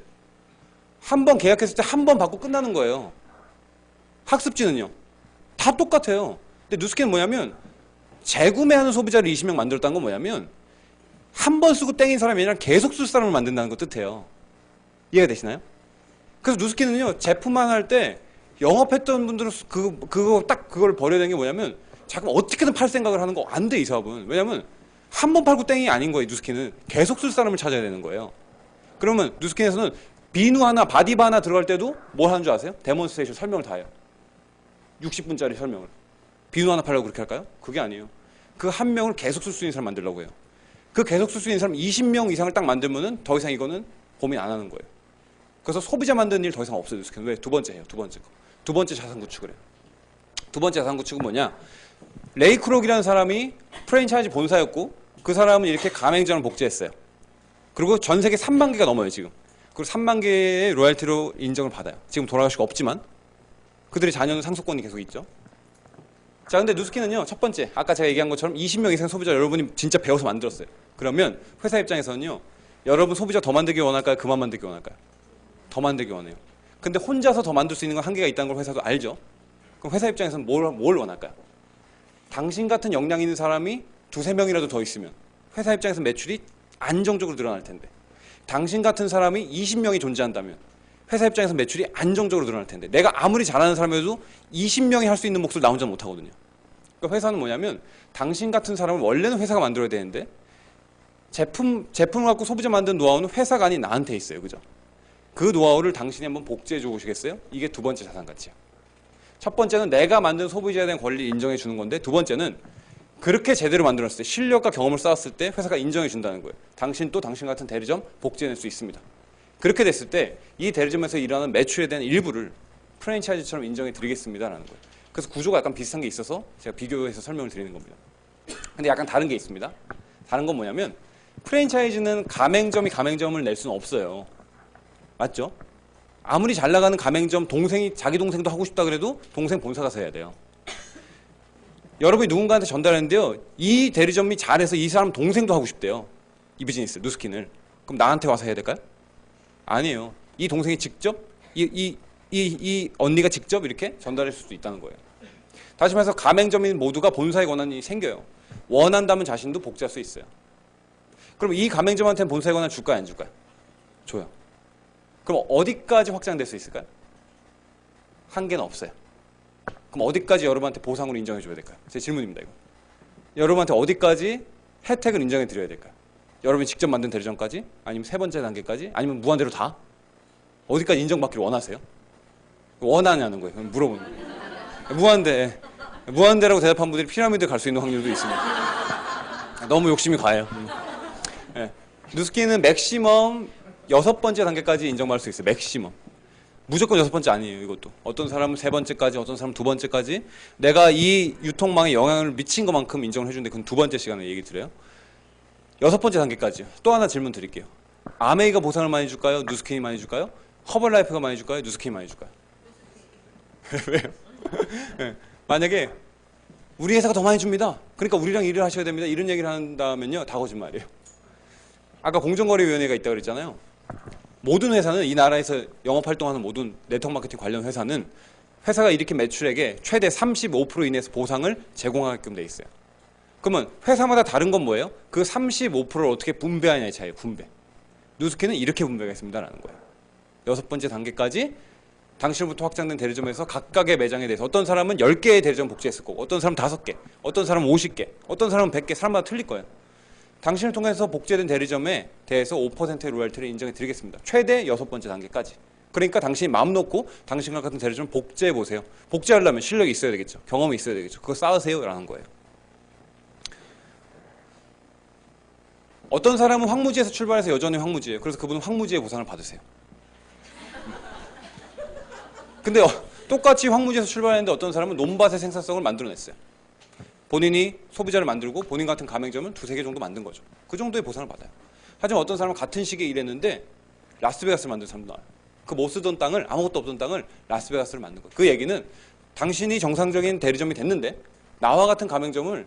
한 번 계약했을 때 한 번 받고 끝나는 거예요. 학습지는요? 다 똑같아요. 근데 누스킨은 뭐냐면 재구매하는 소비자를 20명 만들었다는 건 뭐냐면 한 번 쓰고 땡인 사람이 아니라 계속 쓸 사람을 만든다는 거 뜻해요. 이해가 되시나요? 그래서 누스킨은요, 제품만 할 때 영업했던 분들은 그걸 버려야 되는 게 뭐냐면 자꾸 어떻게든 팔 생각을 하는 거 안 돼, 이 사업은. 왜냐면 한 번 팔고 땡이 아닌 거예요, 누스킨은. 계속 쓸 사람을 찾아야 되는 거예요. 그러면 누스킨에서는 비누 하나, 바디바 하나 들어갈 때도 뭘 하는 줄 아세요? 데몬스트레이션 설명을 다 해요. 60분짜리 설명을. 비누 하나 팔려고 그렇게 할까요? 그게 아니에요. 그 한 명을 계속 쓸 수 있는 사람 만들려고 해요. 그 계속 쓸 수 있는 사람 20명 이상을 딱 만들면은 더 이상 이거는 고민 안 하는 거예요. 그래서 소비자 만드는 일 더 이상 없어요, 누스킨. 왜? 두 번째 해요, 두 번째 거. 두 번째 자산 구축을 해요. 두 번째 자산 구축은 뭐냐? 레이 크록이라는 사람이 프랜차이즈 본사였고 그 사람은 이렇게 가맹점을 복제했어요. 그리고 전 세계 3만 개가 넘어요, 지금. 그리고 3만 개의 로얄티로 인정을 받아요. 지금 돌아갈 수가 없지만 그들의 자녀는 상속권이 계속 있죠. 자, 근데 누스킨은요, 첫 번째, 아까 제가 얘기한 것처럼 20명 이상 소비자 여러분이 진짜 배워서 만들었어요. 그러면 회사 입장에서는요, 여러분 소비자 더 만들기 원할까요? 그만 만들기 원할까요? 더 만들기 원해요. 근데 혼자서 더 만들 수 있는 건 한계가 있다는 걸 회사도 알죠. 그럼 회사 입장에서는 뭘 원할까요? 당신 같은 역량 있는 사람이 두세 명이라도 더 있으면 회사 입장에서 매출이 안정적으로 늘어날 텐데, 당신 같은 사람이 20명이 존재한다면 회사 입장에서 매출이 안정적으로 늘어날 텐데, 내가 아무리 잘하는 사람이어도 20명이 할 수 있는 몫을 나 혼자 못 하거든요. 그러니까 회사는 뭐냐면, 당신 같은 사람을 원래는 회사가 만들어야 되는데 제품을 갖고 소비자 만든 노하우는 회사가 아닌 나한테 있어요. 그죠? 그 노하우를 당신이 한번 복제해 줘 보시겠어요? 이게 두 번째 자산 가치야. 첫 번째는 내가 만든 소비자에 대한 권리를 인정해 주는 건데, 두 번째는 그렇게 제대로 만들었을 때, 실력과 경험을 쌓았을 때 회사가 인정해 준다는 거예요. 당신 또 당신 같은 대리점 복제해낼 수 있습니다. 그렇게 됐을 때 이 대리점에서 일하는 매출에 대한 일부를 프랜차이즈처럼 인정해 드리겠습니다라는 거예요. 그래서 구조가 약간 비슷한 게 있어서 제가 비교해서 설명을 드리는 겁니다. 근데 약간 다른 게 있습니다. 다른 건 뭐냐면, 프랜차이즈는 가맹점이 가맹점을 낼 수는 없어요. 맞죠? 아무리 잘 나가는 가맹점 동생이 자기 동생도 하고 싶다 그래도 동생 본사 가서 해야 돼요. 여러분이 누군가한테 전달했는데요, 이 대리점이 잘해서 이 사람 동생도 하고 싶대요. 이 비즈니스, 누스킨을. 그럼 나한테 와서 해야 될까요? 아니에요. 이 동생이 직접, 이 언니가 직접 이렇게 전달할 수도 있다는 거예요. 다시 말해서 가맹점인 모두가 본사의 권한이 생겨요. 원한다면 자신도 복제할 수 있어요. 그럼 이 가맹점한테는 본사의 권한 줄까요? 안 줄까요? 줘요. 그럼 어디까지 확장될 수 있을까요? 한계는 없어요. 그럼 어디까지 여러분한테 보상으로 인정해 줘야 될까요? 제 질문입니다, 이거. 여러분한테 어디까지 혜택을 인정해 드려야 될까요? 여러분이 직접 만든 대리점까지? 아니면 세 번째 단계까지? 아니면 무한대로 다? 어디까지 인정받기를 원하세요? 원하냐는 거예요. 물어보는 거예요. 무한대라고 대답한 분들이 피라미드 갈 수 있는 확률도 있습니다. 너무 욕심이 과해요. 네. 누스킨은 맥시멈 6번째 단계까지 인정받을 수 있어요. 맥시멈. 무조건 6번째 아니에요, 이것도. 어떤 사람은 3번째까지, 어떤 사람은 2번째까지. 내가 이 유통망에 영향을 미친 것만큼 인정을 해주는데, 그건 2번째 시간에 얘기 드려요. 6번째 단계까지. 또 하나 질문 드릴게요. 아메이가 보상을 많이 줄까요? 누스킨이 많이 줄까요? 허벌라이프가 많이 줄까요? 누스킨이 많이 줄까요? 왜요? 네. 만약에 우리 회사가 더 많이 줍니다. 그러니까 우리랑 일을 하셔야 됩니다. 이런 얘기를 한다면요, 다 거짓말이에요. 아까 공정거래위원회가 있다고 그랬잖아요. 모든 회사는, 이 나라에서 영업활동하는 모든 네트워크 마케팅 관련 회사는 회사가 일으킨 매출액의 최대 35% 이내에서 보상을 제공하게끔 돼 있어요. 그러면 회사마다 다른 건 뭐예요? 그 35%를 어떻게 분배하냐의 차이예요. 분배. 누스킨은 이렇게 분배하겠습니다라는 거예요. 6번째 단계까지 당신부터 확장된 대리점에서 각각의 매장에 대해서, 어떤 사람은 10개의 대리점 복제했을 거고, 어떤 사람은 5개, 어떤 사람은 50개, 어떤 사람은 100개, 사람마다 틀릴 거예요. 당신을 통해서 복제된 대리점에 대해서 5%의 로열티를 인정해 드리겠습니다. 최대 6번째 단계까지. 그러니까 당신이 마음 놓고 당신과 같은 대리점 복제해 보세요. 복제하려면 실력이 있어야 되겠죠. 경험이 있어야 되겠죠. 그거 쌓으세요 라는 거예요. 어떤 사람은 황무지에서 출발해서 여전히 황무지예요. 그래서 그분은 황무지의 보상을 받으세요. 근데 똑같이 황무지에서 출발했는데 어떤 사람은 논밭의 생산성을 만들어냈어요. 본인이 소비자를 만들고 본인 같은 가맹점을 2-3개 정도 만든 거죠. 그 정도의 보상을 받아요. 하지만 어떤 사람은 같은 시기에 일했는데 라스베가스를 만든 사람도 나와요. 그 못 쓰던 땅을, 아무것도 없던 땅을 라스베가스를 만든 거예요. 그 얘기는 당신이 정상적인 대리점이 됐는데 나와 같은 가맹점을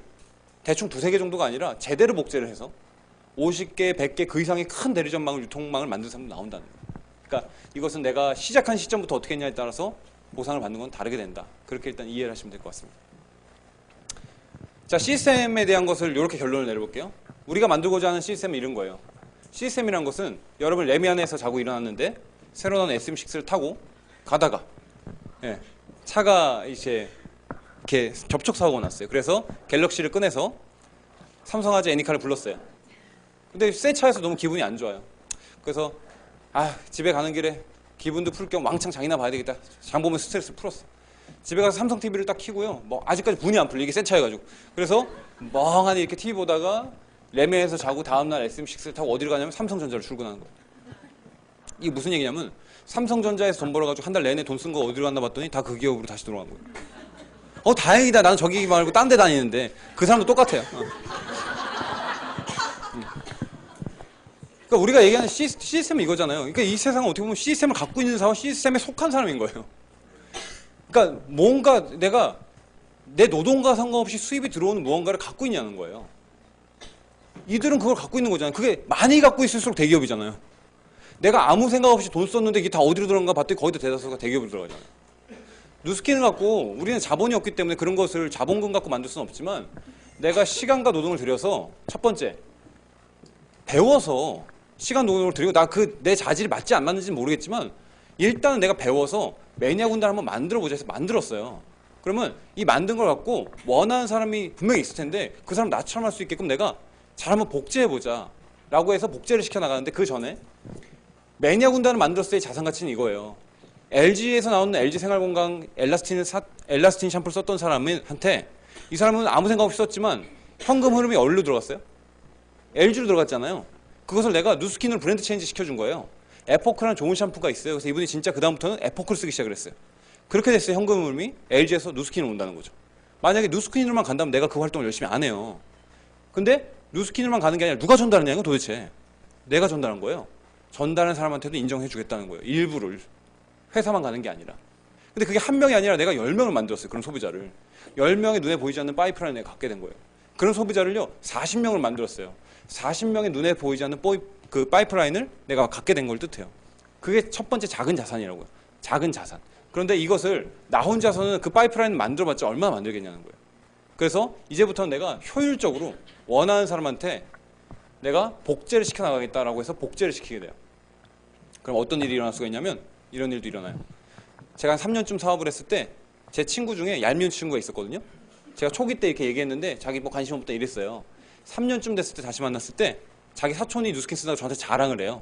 대충 2-3개 정도가 아니라 제대로 복제를 해서 50개, 100개 그 이상의 큰 대리점망을, 유통망을 만든 사람도 나온다는 거예요. 그러니까 이것은 내가 시작한 시점부터 어떻게 했냐에 따라서 보상을 받는 건 다르게 된다. 그렇게 일단 이해를 하시면 될 것 같습니다. 자, 시스템에 대한 것을 이렇게 결론을 내려볼게요. 우리가 만들고자 하는 시스템은 이런 거예요. 시스템이란 것은, 여러분 레미안에서 자고 일어났는데 새로 나온 SM6를 타고 가다가 차가 이제 이렇게 접촉 사고가 났어요. 그래서 갤럭시를 꺼내서 삼성화재 애니카를 불렀어요. 근데 새 차에서 너무 기분이 안 좋아요. 그래서 집에 가는 길에 기분도 풀 겸 왕창 장이나 봐야 되겠다. 장 보면 스트레스 풀었어. 집에 가서 삼성 TV를 딱 켜고요. 뭐 아직까지 분이 안 풀려. 이게 새 차여가지고. 그래서 멍하니 이렇게 TV 보다가 레미에서 자고 다음날 SM6를 타고 어디를 가냐면 삼성전자로 출근하는 거예요. 이게 무슨 얘기냐면, 삼성전자에서 돈 벌어가지고 한 달 내내 돈 쓴 거 어디로 갔나 봤더니 다 그 기업으로 다시 들어간 거예요. 다행이다. 나는 저기 말고 딴 데 다니는데. 그 사람도 똑같아요. 그러니까 우리가 얘기하는 시스템은 이거잖아요. 그러니까 이 세상은 어떻게 보면 시스템을 갖고 있는 사람, 시스템에 속한 사람인 거예요. 그러니까 뭔가 내가 내 노동과 상관없이 수입이 들어오는 무언가를 갖고 있냐는 거예요. 이들은 그걸 갖고 있는 거잖아요. 그게 많이 갖고 있을수록 대기업이잖아요. 내가 아무 생각 없이 돈 썼는데 이게 다 어디로 들어간가 봤더니 거의 다 대다수가 대기업으로 들어가잖아요. 누스킨을 갖고 우리는 자본이 없기 때문에 그런 것을 자본금 갖고 만들 수는 없지만 내가 시간과 노동을 들여서 첫 번째 배워서 시간 노동을 들이고 나 내 자질이 맞지 안 맞는지는 모르겠지만 일단은 내가 배워서 매니아 군단을 한번 만들어보자 해서 만들었어요. 그러면 이 만든 걸 갖고 원하는 사람이 분명히 있을 텐데 그 사람 나처럼 할 수 있게끔 내가 잘 한번 복제해보자 라고 해서 복제를 시켜나가는데 그 전에 매니아 군단을 만들었을 때의 자산 가치는 이거예요. LG에서 나오는 LG 생활건강 엘라스틴 샴푸를 썼던 사람한테 이 사람은 아무 생각 없이 썼지만 현금 흐름이 어디로 들어갔어요? LG로 들어갔잖아요. 그것을 내가 누스킨으로 브랜드 체인지 시켜준 거예요. 에포크라는 좋은 샴푸가 있어요. 그래서 이분이 진짜 그다음부터는 에포크를 쓰기 시작을 했어요. 그렇게 됐어요. 현금 흐름이 LG에서 누스킨으로 온다는 거죠. 만약에 누스킨으로만 간다면 내가 그 활동을 열심히 안 해요. 근데 누스킨으로만 가는 게 아니라 누가 전달하냐는 건 도대체 내가 전달한 거예요. 전달한 사람한테도 인정해 주겠다는 거예요. 일부를. 회사만 가는 게 아니라. 근데 그게 한 명이 아니라 내가 10명을 만들었어요. 그런 소비자를. 10명의 눈에 보이지 않는 파이프라인을 내가 갖게 된 거예요. 그런 소비자를요. 40명을 만들었어요. 40명의 눈에 보이지 않는 그 파이프라인을 내가 갖게 된 걸 뜻해요. 그게 첫 번째 작은 자산이라고요. 작은 자산. 그런데 이것을 나 혼자서는 그 파이프라인을 만들어봤자 얼마나 만들겠냐는 거예요. 그래서 이제부터는 내가 효율적으로 원하는 사람한테 내가 복제를 시켜나가겠다라고 해서 복제를 시키게 돼요. 그럼 어떤 일이 일어날 수가 있냐면 이런 일도 일어나요. 제가 한 3년쯤 사업을 했을 때 제 친구 중에 얄미운 친구가 있었거든요. 제가 초기 때 이렇게 얘기했는데 자기 뭐 관심 없다 이랬어요. 3년쯤 됐을 때 다시 만났을 때 자기 사촌이 누스킨 쓴다고 저한테 자랑을 해요.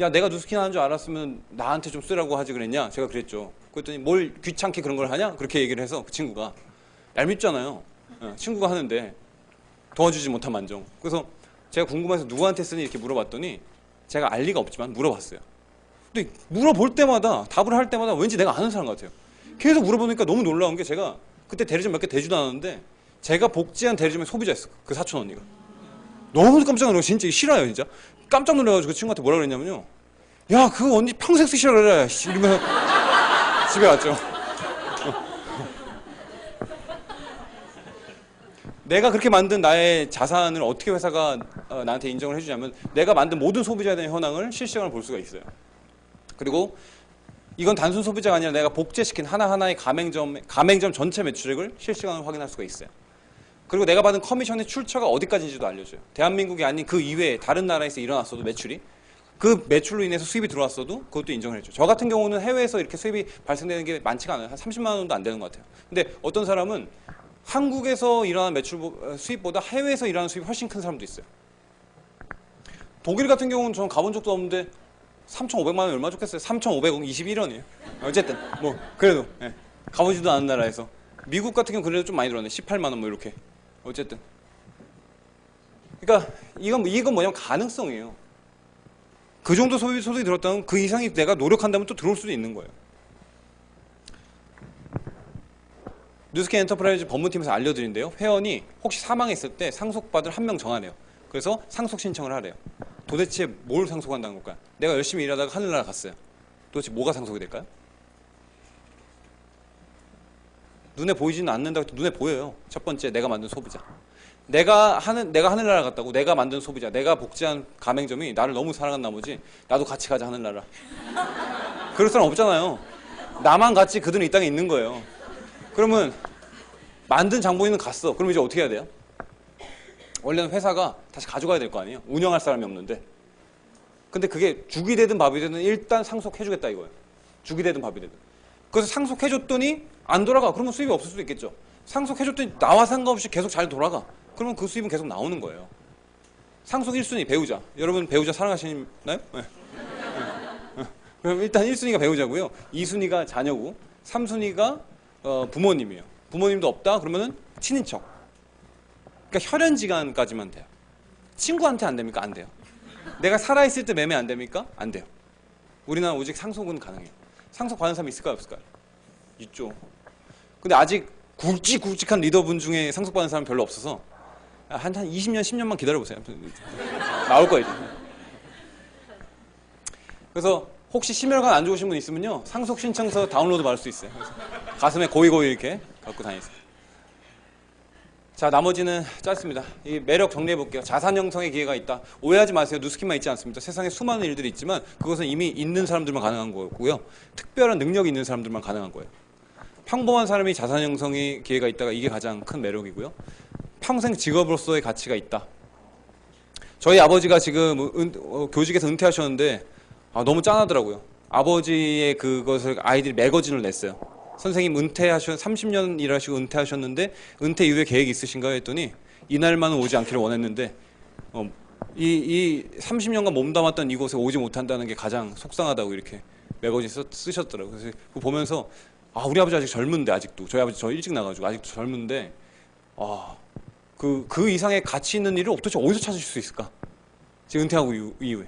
야, 내가 누스킨 하는 줄 알았으면 나한테 좀 쓰라고 하지 그랬냐? 제가 그랬죠. 그랬더니 뭘 귀찮게 그런 걸 하냐? 그렇게 얘기를 해서 그 친구가 얄밉잖아요. 친구가 하는데 도와주지 못한 만정. 그래서 제가 궁금해서 누구한테 쓰니 이렇게 물어봤더니 제가 알 리가 없지만 물어봤어요. 근데 물어볼 때마다 답을 할 때마다 왠지 내가 아는 사람 같아요. 계속 물어보니까 너무 놀라운 게 제가 그때 대리점 몇 개 대주도 않았는데 제가 복지한 대리점의 소비자였어. 그 사촌 언니가. 너무 깜짝 놀라고 진짜 싫어요 진짜. 깜짝 놀라가지고 그 친구한테 뭐라 그랬냐면요. 야, 그거 언니 평생 쓰시라 그래. 이러면서 집에 갔죠. 내가 그렇게 만든 나의 자산을 어떻게 회사가 나한테 인정을 해주냐면 내가 만든 모든 소비자에 대한 현황을 실시간으로 볼 수가 있어요. 그리고 이건 단순 소비자가 아니라 내가 복제시킨 하나하나의 가맹점 전체 매출액을 실시간으로 확인할 수가 있어요. 그리고 내가 받은 커미션의 출처가 어디까지인지도 알려줘요. 대한민국이 아닌 그 이외에 다른 나라에서 일어났어도 매출이 그 매출로 인해서 수입이 들어왔어도 그것도 인정을 해줘요. 저 같은 경우는 해외에서 이렇게 수입이 발생되는 게 많지가 않아요. 한 30만 원도 안 되는 것 같아요. 근데 어떤 사람은 한국에서 일어나는 수입보다 해외에서 일어나는 수입이 훨씬 큰 사람도 있어요. 독일 같은 경우는 저는 가본 적도 없는데 3,500만 원 얼마 좋겠어요? 3,500원 21원이에요. 어쨌든 뭐 그래도 가보지도 않은 나라에서. 미국 같은 경우 그래도 좀 많이 들었네. 18만 원 뭐 이렇게. 어쨌든. 그러니까 이건 뭐냐면 가능성이에요. 그 정도 소득이 들었다면 그 이상이 내가 노력한다면 또 들어올 수도 있는 거예요. 누스킨 엔터프라이즈 법무팀에서 알려드린대요. 회원이 혹시 사망했을 때 상속받을 한 명 정하네요. 그래서 상속 신청을 하래요. 도대체 뭘 상속한다는 걸까요? 내가 열심히 일하다가 하늘나라 갔어요. 도대체 뭐가 상속이 될까요? 눈에 보이지는 않는다고 해도 눈에 보여요. 첫 번째, 내가 만든 소비자. 내가 하늘나라 갔다고 내가 만든 소비자, 내가 복제한 가맹점이 나를 너무 사랑한 나머지 나도 같이 가자 하늘나라. 그럴 사람 없잖아요. 나만 같이 그들은 이 땅에 있는 거예요. 그러면 만든 장본인은 갔어. 그럼 이제 어떻게 해야 돼요? 원래는 회사가 다시 가져가야 될 거 아니에요. 운영할 사람이 없는데. 근데 그게 죽이 되든 밥이 되든 일단 상속해주겠다 이거예요. 죽이 되든 밥이 되든. 그래서 상속해줬더니 안 돌아가. 그러면 수입이 없을 수도 있겠죠. 상속해줬더니 나와 상관없이 계속 잘 돌아가. 그러면 그 수입은 계속 나오는 거예요. 상속 1순위 배우자. 여러분 배우자 사랑하시나요? 네. 그럼 일단 1순위가 배우자고요. 2순위가 자녀고 3순위가 부모님이에요. 부모님도 없다 그러면은 친인척. 그러니까 혈연지간까지만 돼요. 친구한테 안 됩니까? 안 돼요. 내가 살아있을 때 매매 안 됩니까? 안 돼요. 우리나라 오직 상속은 가능해요. 상속 받는 사람이 있을까요? 없을까요? 있죠. 근데 아직 굵직굵직한 리더분 중에 상속 받는 사람은 별로 없어서 한 20년, 10년만 기다려보세요. 나올 거예요. 이제. 그래서 혹시 심혈관 안 좋으신 분 있으면요, 상속 신청서 다운로드 받을 수 있어요. 그래서 가슴에 고이고이 이렇게 갖고 다니세요. 자, 나머지는 짧습니다. 이 매력 정리해 볼게요. 자산 형성의 기회가 있다. 오해하지 마세요. 누스킨만 있지 않습니다. 세상에 수많은 일들이 있지만 그것은 이미 있는 사람들만 가능한 거고요. 특별한 능력이 있는 사람들만 가능한 거예요. 평범한 사람이 자산 형성의 기회가 있다가 이게 가장 큰 매력이고요. 평생 직업으로서의 가치가 있다. 저희 아버지가 지금 교직에서 은퇴하셨는데 너무 짠하더라고요. 아버지의 그것을 아이들이 매거진을 냈어요. 선생님 30년 일하시고 은퇴하셨는데 은퇴 이후에 계획이 있으신가요? 했더니 이날만은 오지 않기를 원했는데 이 30년간 몸담았던 이곳에 오지 못한다는 게 가장 속상하다고 이렇게 매거진 쓰셨더라고요. 그래서 그거 보면서 우리 아버지 아직 젊은데, 아직도 저희 아버지 저 일찍 나가지고 아직도 젊은데 그 이상의 가치 있는 일을 도대체 어디서 찾으실 수 있을까? 지금 은퇴하고 이후에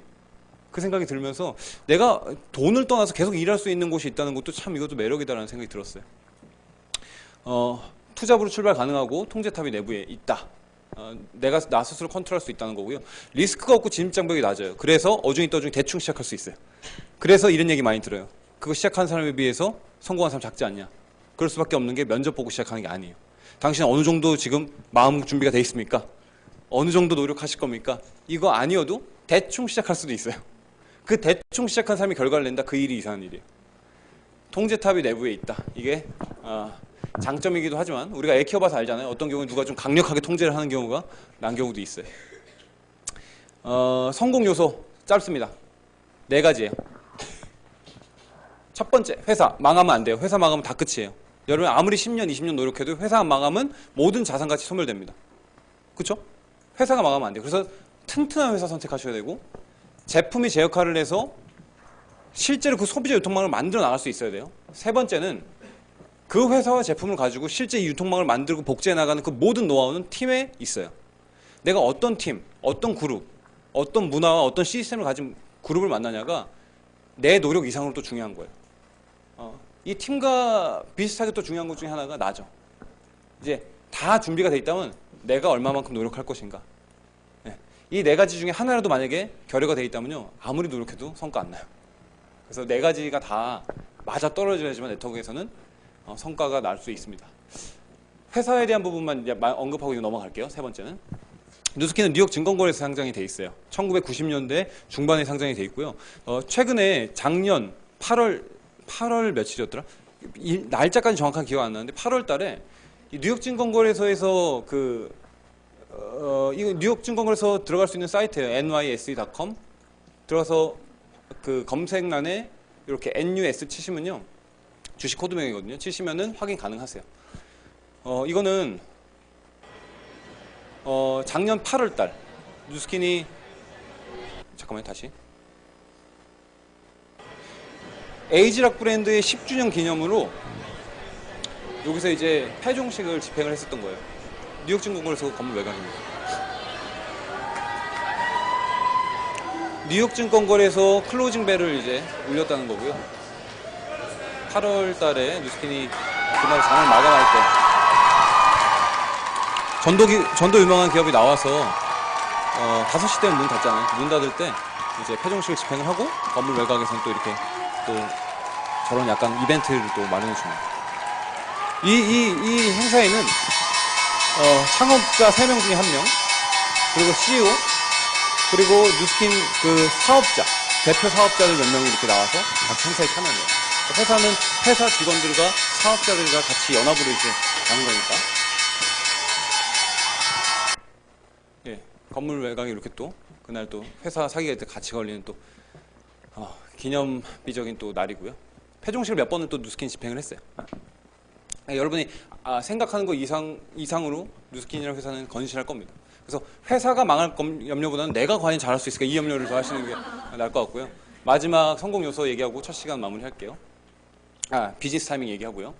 그 생각이 들면서 내가 돈을 떠나서 계속 일할 수 있는 곳이 있다는 것도 참 이것도 매력이다라는 생각이 들었어요. 투잡으로 출발 가능하고 통제탑이 내부에 있다. 내가 나 스스로 컨트롤할 수 있다는 거고요. 리스크가 없고 진입장벽이 낮아요. 그래서 어중이 떠중이 대충 시작할 수 있어요. 그래서 이런 얘기 많이 들어요. 그거 시작한 사람에 비해서 성공한 사람 작지 않냐. 그럴 수밖에 없는 게 면접 보고 시작하는 게 아니에요. 당신은 어느 정도 지금 마음 준비가 돼 있습니까? 어느 정도 노력하실 겁니까? 이거 아니어도 대충 시작할 수도 있어요. 그 대충 시작한 사람이 결과를 낸다. 그 일이 이상한 일이에요. 통제탑이 내부에 있다. 이게 장점이기도 하지만 우리가 애 키워봐서 알잖아요. 어떤 경우는 누가 좀 강력하게 통제를 하는 경우가 난 경우도 있어요. 성공 요소 짧습니다. 4가지예요. 첫 번째, 회사 망하면 안 돼요. 회사 망하면 다 끝이에요. 여러분 아무리 10년, 20년 노력해도 회사 망하면 모든 자산가치 소멸됩니다. 그렇죠? 회사가 망하면 안 돼요. 그래서 튼튼한 회사 선택하셔야 되고 제품이 제 역할을 해서 실제로 그 소비자 유통망을 만들어 나갈 수 있어야 돼요. 세 번째는 그 회사와 제품을 가지고 실제 이 유통망을 만들고 복제해 나가는 그 모든 노하우는 팀에 있어요. 내가 어떤 팀, 어떤 그룹, 어떤 문화와 어떤 시스템을 가진 그룹을 만나냐가 내 노력 이상으로 또 중요한 거예요. 이 팀과 비슷하게 또 중요한 것 중에 하나가 나죠. 이제 다 준비가 돼 있다면 내가 얼마만큼 노력할 것인가. 이 4가지 중에 하나라도 만약에 결여가 돼 있다면요, 아무리 노력해도 성과 안 나요. 그래서 4가지가 다 맞아 떨어져야지만 네트워크에서는 성과가 날 수 있습니다. 회사에 대한 부분만 이제 언급하고 이거 넘어갈게요. 세 번째는 누스킨은 뉴욕 증권거래소 상장이 돼 있어요. 1990년대 중반에 상장이 돼 있고요. 최근에 작년 8월 며칠이었더라? 날짜까지 정확한 기억 안 나는데 8월 달에 뉴욕 증권거래소에서 이거 뉴욕 증권거래소 들어갈 수 있는 사이트예요. nysc.com 들어가서 그 검색란에 이렇게 NUS 치시면요, 주식 코드명이거든요. 치시면은 확인 가능하세요. 이거는 작년 8월 달 누스킨이 잠깐만요, 다시 에이지락 브랜드의 10주년 기념으로 여기서 이제 폐종식을 집행을 했었던 거예요. 뉴욕 증권거래소 건물 외곽입니다. 뉴욕 증권거래소 클로징 벨을 이제 울렸다는 거고요. 8월 달에 누스킨이 그날 장을 마감할 때 전도 유명한 기업이 나와서 5시 되면 문 닫잖아요. 문 닫을 때 이제 폐종식을 집행을 하고 건물 외곽에서는 또 이렇게 또 저런 약간 이벤트를 또 마련해 줍니다. 이 행사에는 창업자 3명 중에 1명, 그리고 CEO, 그리고 누스킨 그 사업자, 대표 사업자들 몇 명이 이렇게 나와서 같이 행사에 참여해요. 회사는 회사 직원들과 사업자들과 같이 연합으로 이제 가는 거니까. 예, 건물 외곽에 이렇게 또 그날 또 회사 사기가 때 같이 걸리는 또 기념비적인 또 날이고요. 폐종식을 몇 번을 또 누스킨 집행을 했어요. 여러분이 생각하는 것 이상으로 누스킨이라는 회사는 건실할 겁니다. 그래서 회사가 망할 염려보다는 내가 과연 잘할 수 있을까, 이 염려를 더 하시는 게 나을 것 같고요. 마지막 성공 요소 얘기하고 첫 시간 마무리할게요. 비즈니스 타이밍 얘기하고요.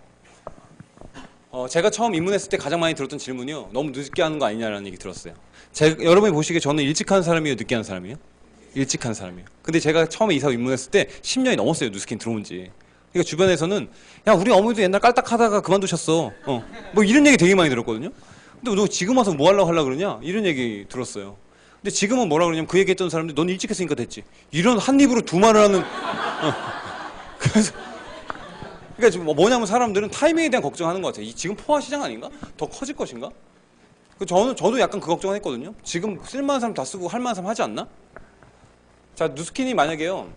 제가 처음 입문했을 때 가장 많이 들었던 질문이요, 너무 늦게 하는 거 아니냐라는 얘기 들었어요. 여러분이 보시기에 저는 일찍 하는 사람이에요, 늦게 하는 사람이에요? 일찍 한 사람이에요. 근데 제가 처음에 이사 입문했을 때 10년이 넘었어요, 누스킨 들어온 지. 그러니까 주변에서는 야, 우리 어머니도 옛날 깔딱하다가 그만두셨어. 뭐 이런 얘기 되게 많이 들었거든요. 근데 너 지금 와서 뭐 하려고 그러냐? 이런 얘기 들었어요. 근데 지금은 뭐라 그러냐면 그 얘기했던 사람들이 넌 일찍 했으니까 됐지. 이런 한 입으로 두 말을 하는. 그래서 그러니까 지금 뭐냐면 사람들은 타이밍에 대한 걱정하는 것 같아요. 지금 포화 시장 아닌가? 더 커질 것인가? 저도 약간 그 걱정을 했거든요. 지금 쓸만한 사람 다 쓰고 할 만한 사람 하지 않나? 자, 누스킨이 만약에요.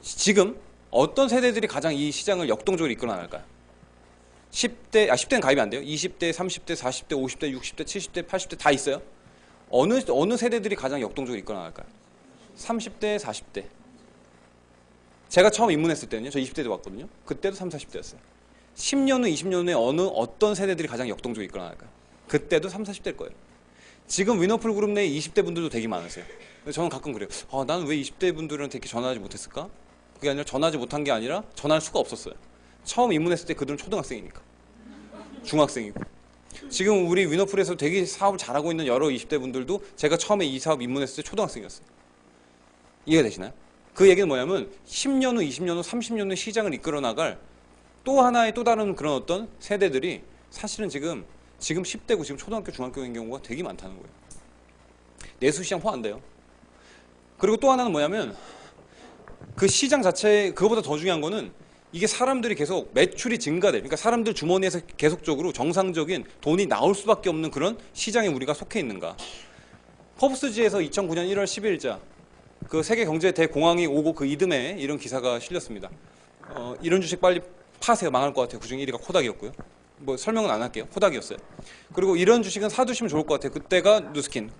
지금 어떤 세대들이 가장 이 시장을 역동적으로 이끌어 나갈까요? 10대는 가입이 안 돼요. 20대, 30대, 40대, 50대, 60대, 70대, 80대 다 있어요. 어느 세대들이 가장 역동적으로 이끌어 나갈까요? 30대, 40대. 제가 처음 입문했을 때는요. 저 20대 때 왔거든요. 그때도 30, 40대였어요. 10년 후, 20년 후에 어떤 세대들이 가장 역동적으로 이끌어 나갈까요? 그때도 30, 40대일 거예요. 지금 위너풀 그룹 내에 20대 분들도 되게 많으세요. 저는 가끔 그래요. 나는 왜 20대 분들한테 이렇게 전화하지 못했을까? 그게 아니라 전화하지 못한 게 아니라 전화할 수가 없었어요. 처음 입문했을 때 그들은 초등학생이니까. 중학생이고. 지금 우리 위너풀에서 되게 사업을 잘하고 있는 여러 20대 분들도 제가 처음에 이 사업 입문했을 때 초등학생이었어요. 이해가 되시나요? 그 얘기는 뭐냐면 10년 후, 20년 후, 30년 후 시장을 이끌어 나갈 또 하나의 또 다른 그런 어떤 세대들이 사실은 지금 10대고 지금 초등학교, 중학교인 경우가 되게 많다는 거예요. 내수시장 포함돼요. 그리고 또 하나는 뭐냐면 그 시장 자체 그거보다 더 중요한 거는 이게 사람들이 계속 매출이 증가돼. 그러니까 사람들 주머니에서 계속적으로 정상적인 돈이 나올 수밖에 없는 그런 시장에 우리가 속해 있는가. 퍼브스지에서 2009년 1월 10일자 그 세계 경제 대공황이 오고 그 이듬해 이런 기사가 실렸습니다. 이런 주식 빨리 파세요. 망할 것 같아요. 그중에 1위가 코닥이었고요. 뭐 설명은 안 할게요. 코닥이었어요. 그리고 이런 주식은 사두시면 좋을 것 같아요. 그때가 누스킨.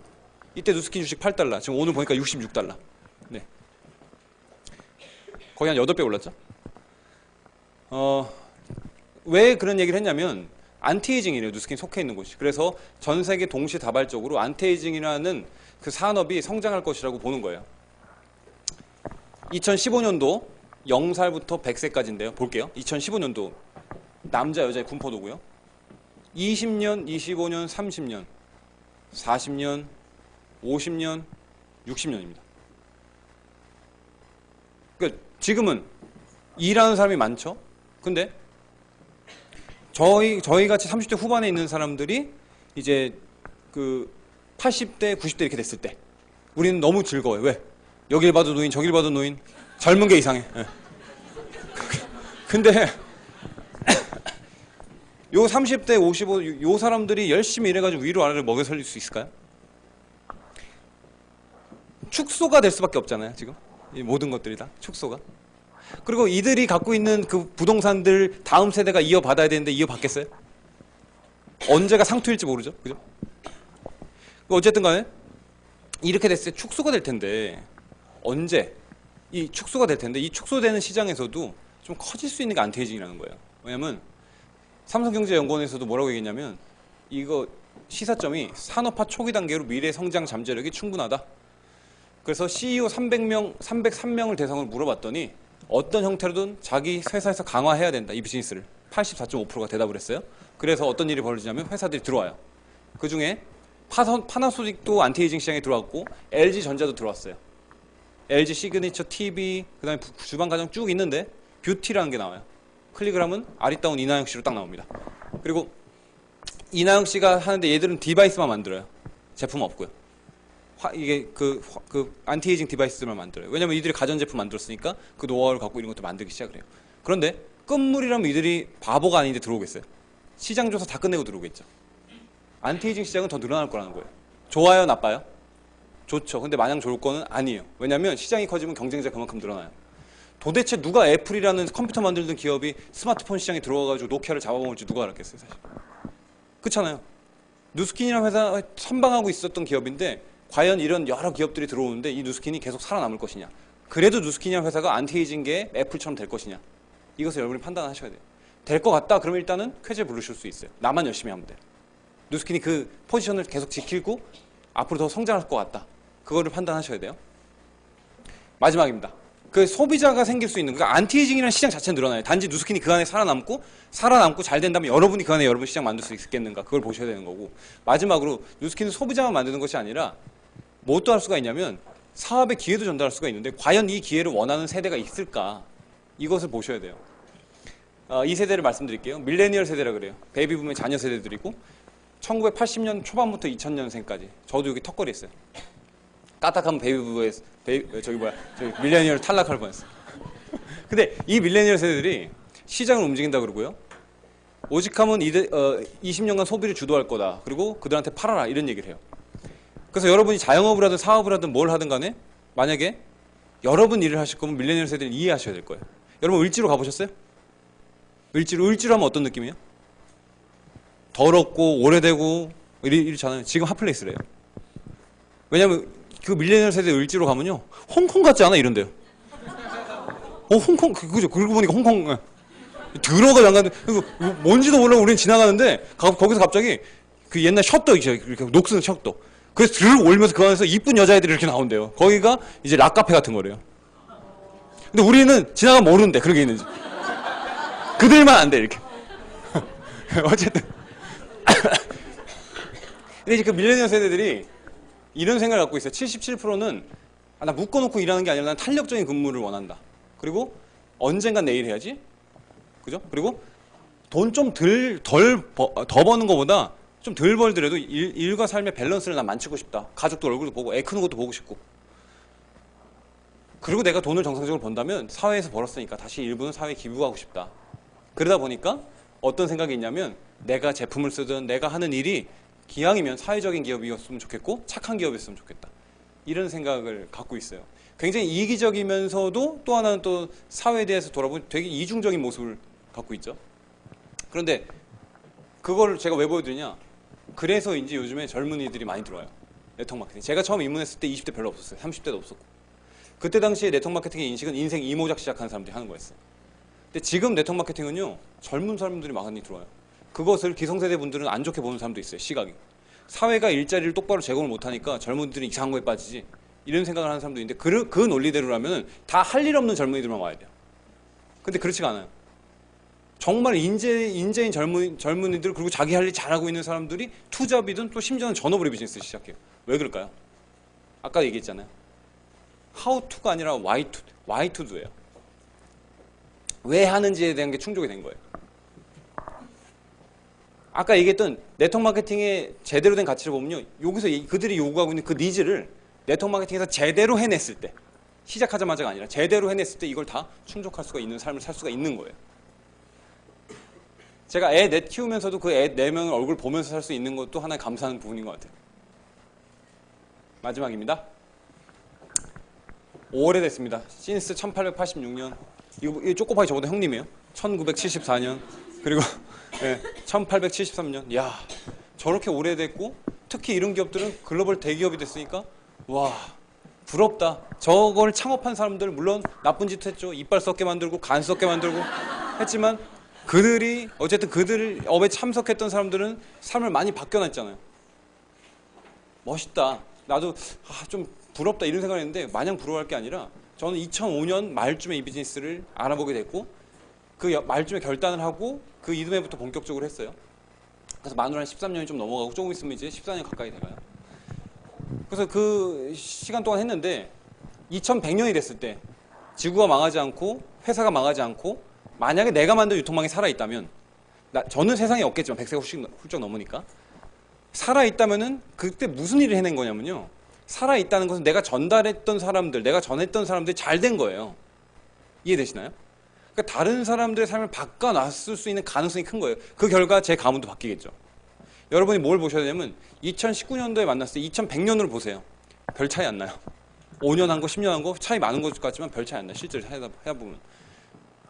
이때 누스킨 주식 8달러. 지금 오늘 보니까 66달러. 네. 거의 한 8배 올랐죠? 왜 그런 얘기를 했냐면 안티에이징이래요. 누스킨 속해 있는 곳이. 그래서 전 세계 동시다발적으로 안티에이징이라는 그 산업이 성장할 것이라고 보는 거예요. 2015년도 0살부터 100세까지인데요. 볼게요. 2015년도 남자 여자의 분포도고요. 20년, 25년, 30년, 40년, 50년, 60년입니다. 그러니까 지금은 일하는 사람이 많죠. 근데 저희 같이 30대 후반에 있는 사람들이 이제 그 80대, 90대 이렇게 됐을 때 우리는 너무 즐거워요. 왜? 여길 봐도 노인, 저길 봐도 노인. 젊은 게 이상해. 네. 근데 요 30대, 55, 요 사람들이 열심히 일해가지고 위로 아래를 먹여 살릴 수 있을까요? 축소가 될 수밖에 없잖아요. 지금 이 모든 것들이 다 축소가. 그리고 이들이 갖고 있는 그 부동산들 다음 세대가 이어받아야 되는데 이어받겠어요? 언제가 상투일지 모르죠. 그죠? 어쨌든 간에 이렇게 됐을 때 축소가 될 텐데 언제 이 축소가 될 텐데 이 축소되는 시장에서도 좀 커질 수 있는 게 안티에이징이라는 거예요. 왜냐면 삼성경제연구원에서도 뭐라고 얘기했냐면 이거 시사점이 산업화 초기 단계로 미래 성장 잠재력이 충분하다. 그래서 CEO 303명을 대상으로 물어봤더니 어떤 형태로든 자기 회사에서 강화해야 된다. 이 비즈니스를 84.5%가 대답을 했어요. 그래서 어떤 일이 벌어지냐면 회사들이 들어와요. 그중에 파나소닉도 안티에이징 시장에 들어왔고 LG전자도 들어왔어요. LG 시그니처 TV 그다음에 주방 가정 쭉 있는데 뷰티라는 게 나와요. 클릭을 하면 아리따운 이나영 씨로 딱 나옵니다. 그리고 이나영 씨가 하는데 얘들은 디바이스만 만들어요. 제품 없고요. 이게 그 안티에이징 디바이스들만 만들어요. 왜냐면 이들이 가전제품 만들었으니까 그 노하우를 갖고 이런 것도 만들기 시작을 해요. 그런데 끝물이라면 이들이 바보가 아닌데 들어오겠어요? 시장 조사 다 끝내고 들어오겠죠. 안티에이징 시장은 더 늘어날 거라는 거예요. 좋아요, 나빠요? 좋죠. 근데 마냥 좋을 거는 아니에요. 왜냐면 시장이 커지면 경쟁자가 그만큼 늘어나요. 도대체 누가 애플이라는 컴퓨터 만들던 기업이 스마트폰 시장에 들어와가지고 노키아를 잡아먹을지 누가 알았겠어요, 사실. 그렇잖아요. 누스킨이라는 회사 선방하고 있었던 기업인데 과연 이런 여러 기업들이 들어오는데 이 누스킨이 계속 살아남을 것이냐. 그래도 누스킨이라는 회사가 안티에이징계의 애플처럼 될 것이냐. 이것을 여러분이 판단하셔야 돼요. 될 것 같다 그러면 일단은 쾌재 부르실 수 있어요. 나만 열심히 하면 돼요. 누스킨이 그 포지션을 계속 지키고 앞으로 더 성장할 것 같다. 그거를 판단하셔야 돼요. 마지막입니다. 그 소비자가 생길 수 있는, 그러니까 안티에이징이라는 시장 자체는 늘어나요. 단지 누스킨이 그 안에 살아남고 잘 된다면 여러분이 그 안에 여러분 시장 만들 수 있겠는가, 그걸 보셔야 되는 거고, 마지막으로 누스킨은 소비자만 만드는 것이 아니라 뭐 또 할 수가 있냐면 사업의 기회도 전달할 수가 있는데 과연 이 기회를 원하는 세대가 있을까, 이것을 보셔야 돼요. 이 세대를 말씀드릴게요. 밀레니얼 세대라 그래요. 베이비붐의 자녀 세대들이고 1980년 초반부터 2000년생까지 저도 여기 턱걸이 했어요. 까딱하면 저기 밀레니얼 탈락할 뻔했어요. 근데 이 밀레니얼 세대들이 시장을 움직인다 그러고요. 오직하면 20년간 소비를 주도할 거다. 그리고 그들한테 팔아라 이런 얘기를 해요. 그래서 여러분이 자영업을 하든 사업을 하든 뭘 하든 간에 만약에 여러분 일을 하실 거면 밀레니얼 세대를 이해하셔야 될 거예요. 여러분 을지로 가보셨어요? 을지로 하면 어떤 느낌이에요? 더럽고 오래되고 이렇잖아요. 지금 핫플레이스래요. 왜냐면 그 밀레니얼 세대 을지로 가면요 홍콩 같지 않아 이런데요. 홍콩 그죠? 그러고 보니까 홍콩 들어가 장관 그리고 뭔지도 모르고 우리는 지나가는데 거기서 갑자기 그 옛날 셔터 이렇게 녹슨 셔터 그래서 들어 올면서 그 안에서 이쁜 여자애들이 이렇게 나온대요. 거기가 이제 락카페 같은 거래요. 근데 우리는 지나가면 모르는데 그런 게 있는지 그들만 안 돼 이렇게. 어쨌든 근데 이제 그 밀레니얼 세대들이 이런 생각을 갖고 있어요. 77%는 나 묶어놓고 일하는 게 아니라 난 탄력적인 근무를 원한다. 그리고 언젠간 내일 해야지. 그죠? 그리고 돈 좀 더 버는 것보다 좀 덜 벌더라도 일과 삶의 밸런스를 난 만들고 싶다. 가족도 얼굴도 보고 애 크는 것도 보고 싶고. 그리고 내가 돈을 정상적으로 번다면 사회에서 벌었으니까 다시 일부는 사회에 기부하고 싶다. 그러다 보니까 어떤 생각이 있냐면 내가 제품을 쓰든 내가 하는 일이 기왕이면 사회적인 기업이었으면 좋겠고 착한 기업이었으면 좋겠다. 이런 생각을 갖고 있어요. 굉장히 이기적이면서도 또 하나는 또 사회에 대해서 돌아보면 되게 이중적인 모습을 갖고 있죠. 그런데 그걸 제가 왜 보여드리냐. 그래서인지 요즘에 젊은이들이 많이 들어와요. 네트워크 마케팅. 제가 처음 입문했을 때 20대 별로 없었어요. 30대도 없었고. 그때 당시에 네트워크 마케팅의 인식은 인생 이모작 시작하는 사람들이 하는 거였어요. 근데 지금 네트워크 마케팅은요. 젊은 사람들이 많이 들어와요. 그것을 기성세대 분들은 안 좋게 보는 사람도 있어요. 시각이. 사회가 일자리를 똑바로 제공을 못하니까 젊은이들은 이상한 거에 빠지지. 이런 생각을 하는 사람도 있는데 그 논리대로라면 다 할 일 없는 젊은이들만 와야 돼요. 근데 그렇지가 않아요. 정말 인재인 젊은이들 그리고 자기 할 일 잘하고 있는 사람들이 투잡이든 또 심지어는 전업으로 비즈니스를 시작해요. 왜 그럴까요? 아까 얘기했잖아요. How to가 아니라 why to do예요. 왜 하는지에 대한 게 충족이 된 거예요. 아까 얘기했던 네트워크 마케팅의 제대로 된 가치를 보면요. 여기서 그들이 요구하고 있는 그 니즈를 네트워크 마케팅에서 제대로 해냈을 때 시작하자마자가 아니라 제대로 해냈을 때 이걸 다 충족할 수가 있는 삶을 살 수가 있는 거예요. 제가 애 넷 키우면서도 그 애 4명을 얼굴 보면서 살 수 있는 것도 하나의 감사하는 부분인 것 같아요. 마지막입니다. 오래됐습니다. 신스 1886년. 이 쪼꼬파이 저보다 형님이에요. 1974년. 그리고 네, 1873년. 야, 저렇게 오래됐고 특히 이런 기업들은 글로벌 대기업이 됐으니까 와, 부럽다. 저걸 창업한 사람들 물론 나쁜 짓 했죠. 이빨 썩게 만들고 간 썩게 만들고 했지만 어쨌든 그들 업에 참석했던 사람들은 삶을 많이 바뀌어놨잖아요. 멋있다. 나도 좀 부럽다 이런 생각을 했는데 마냥 부러워할 게 아니라 저는 2005년 말쯤에 이 비즈니스를 알아보게 됐고 그 말쯤에 결단을 하고 그 이듬해부터 본격적으로 했어요. 그래서 만으로 한 13년이 좀 넘어가고 조금 있으면 이제 14년 가까이 돼가요. 그래서 그 시간 동안 했는데 2100년이 됐을 때 지구가 망하지 않고 회사가 망하지 않고 만약에 내가 만든 유통망이 살아있다면 저는 세상에 없겠지만 100세가 훌쩍 넘으니까 살아있다면은 그때 무슨 일을 해낸 거냐면요. 살아있다는 것은 내가 전달했던 사람들, 내가 전했던 사람들이 잘 된 거예요. 이해되시나요? 그러니까 다른 사람들의 삶을 바꿔놨을 수 있는 가능성이 큰 거예요. 그 결과 제 가문도 바뀌겠죠. 여러분이 뭘 보셔야 되냐면 2019년도에 만났을 때 2100년으로 보세요. 별 차이 안 나요. 5년 한 거, 10년 한 거 차이 많은 것 같지만 별 차이 안 나요. 실제로 해보면.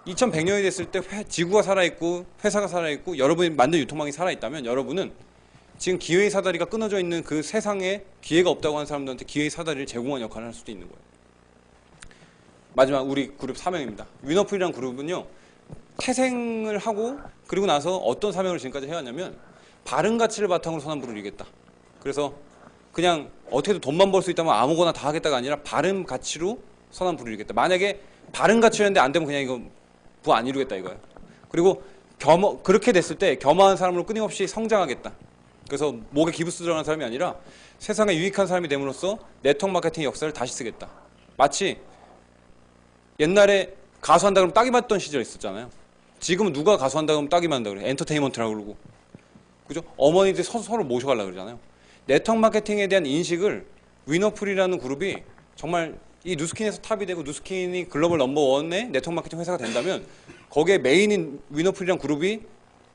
2100년이 됐을 때 지구가 살아있고 회사가 살아있고 여러분이 만든 유통망이 살아있다면 여러분은 지금 기회의 사다리가 끊어져 있는 그 세상에 기회가 없다고 하는 사람들한테 기회의 사다리를 제공하는 역할을 할 수도 있는 거예요. 마지막 우리 그룹 사명입니다. 위너풀이라는 그룹은요. 태생을 하고 그리고 나서 어떤 사명을 지금까지 해왔냐면 바른 가치를 바탕으로 선한 부를 이루겠다. 그래서 그냥 어떻게든 돈만 벌 수 있다면 아무거나 다 하겠다가 아니라 바른 가치로 선한 부를 이루겠다. 만약에 바른 가치였는데 안 되면 그냥 이거 부 안 이루겠다 이거예요. 그리고 그렇게 됐을 때 겸허한 사람으로 끊임없이 성장하겠다. 그래서 목에 기부스 들어가는 사람이 아니라 세상에 유익한 사람이 됨으로써 네트워크 마케팅의 역사를 다시 쓰겠다. 마치 옛날에 가수한다 그러면 딱이 맞던 시절 있었잖아요. 지금은 누가 가수한다 그러면 딱이 맞는다 그래요. 엔터테인먼트라고 그러고. 그죠? 어머니들 서로 모셔가려고 그러잖아요. 네트워크 마케팅에 대한 인식을 위너풀이라는 그룹이 정말 이 누스킨에서 탑이 되고 누스킨이 글로벌 넘버원의 네트워크 마케팅 회사가 된다면 거기에 메인인 위너풀이라는 그룹이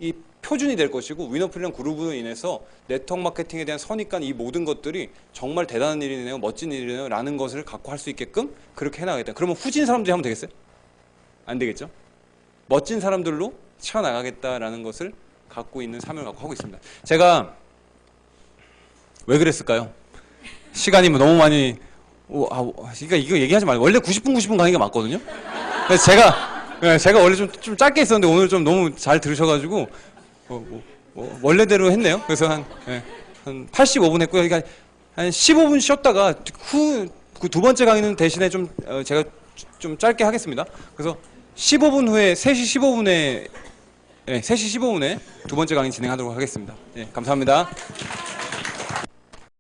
이 표준이 될 것이고 위너풀이라는 그룹으로 인해서 네트워크 마케팅에 대한 선입관 이 모든 것들이 정말 대단한 일이네요. 멋진 일이네요. 라는 것을 갖고 할 수 있게끔 그렇게 해나가겠다. 그러면 후진 사람들이 하면 되겠어요? 안 되겠죠? 멋진 사람들로 치워나가겠다라는 것을 갖고 있는 사명을 갖고 하고 있습니다. 제가 왜 그랬을까요? 시간이 너무 많이 그러니까 이거 얘기하지 말고 원래 90분 강의가 맞거든요. 그래서 제가 원래 좀 짧게 했었는데 오늘 좀 너무 잘 들으셔가지고 원래대로 했네요. 그래서 한 85분 했고요. 그러니까 한 15분 쉬었다가 그 두 번째 강의는 대신에 제가 좀 짧게 하겠습니다. 그래서 15분 후에 3시 15분에 두 번째 강의 진행하도록 하겠습니다. 감사합니다.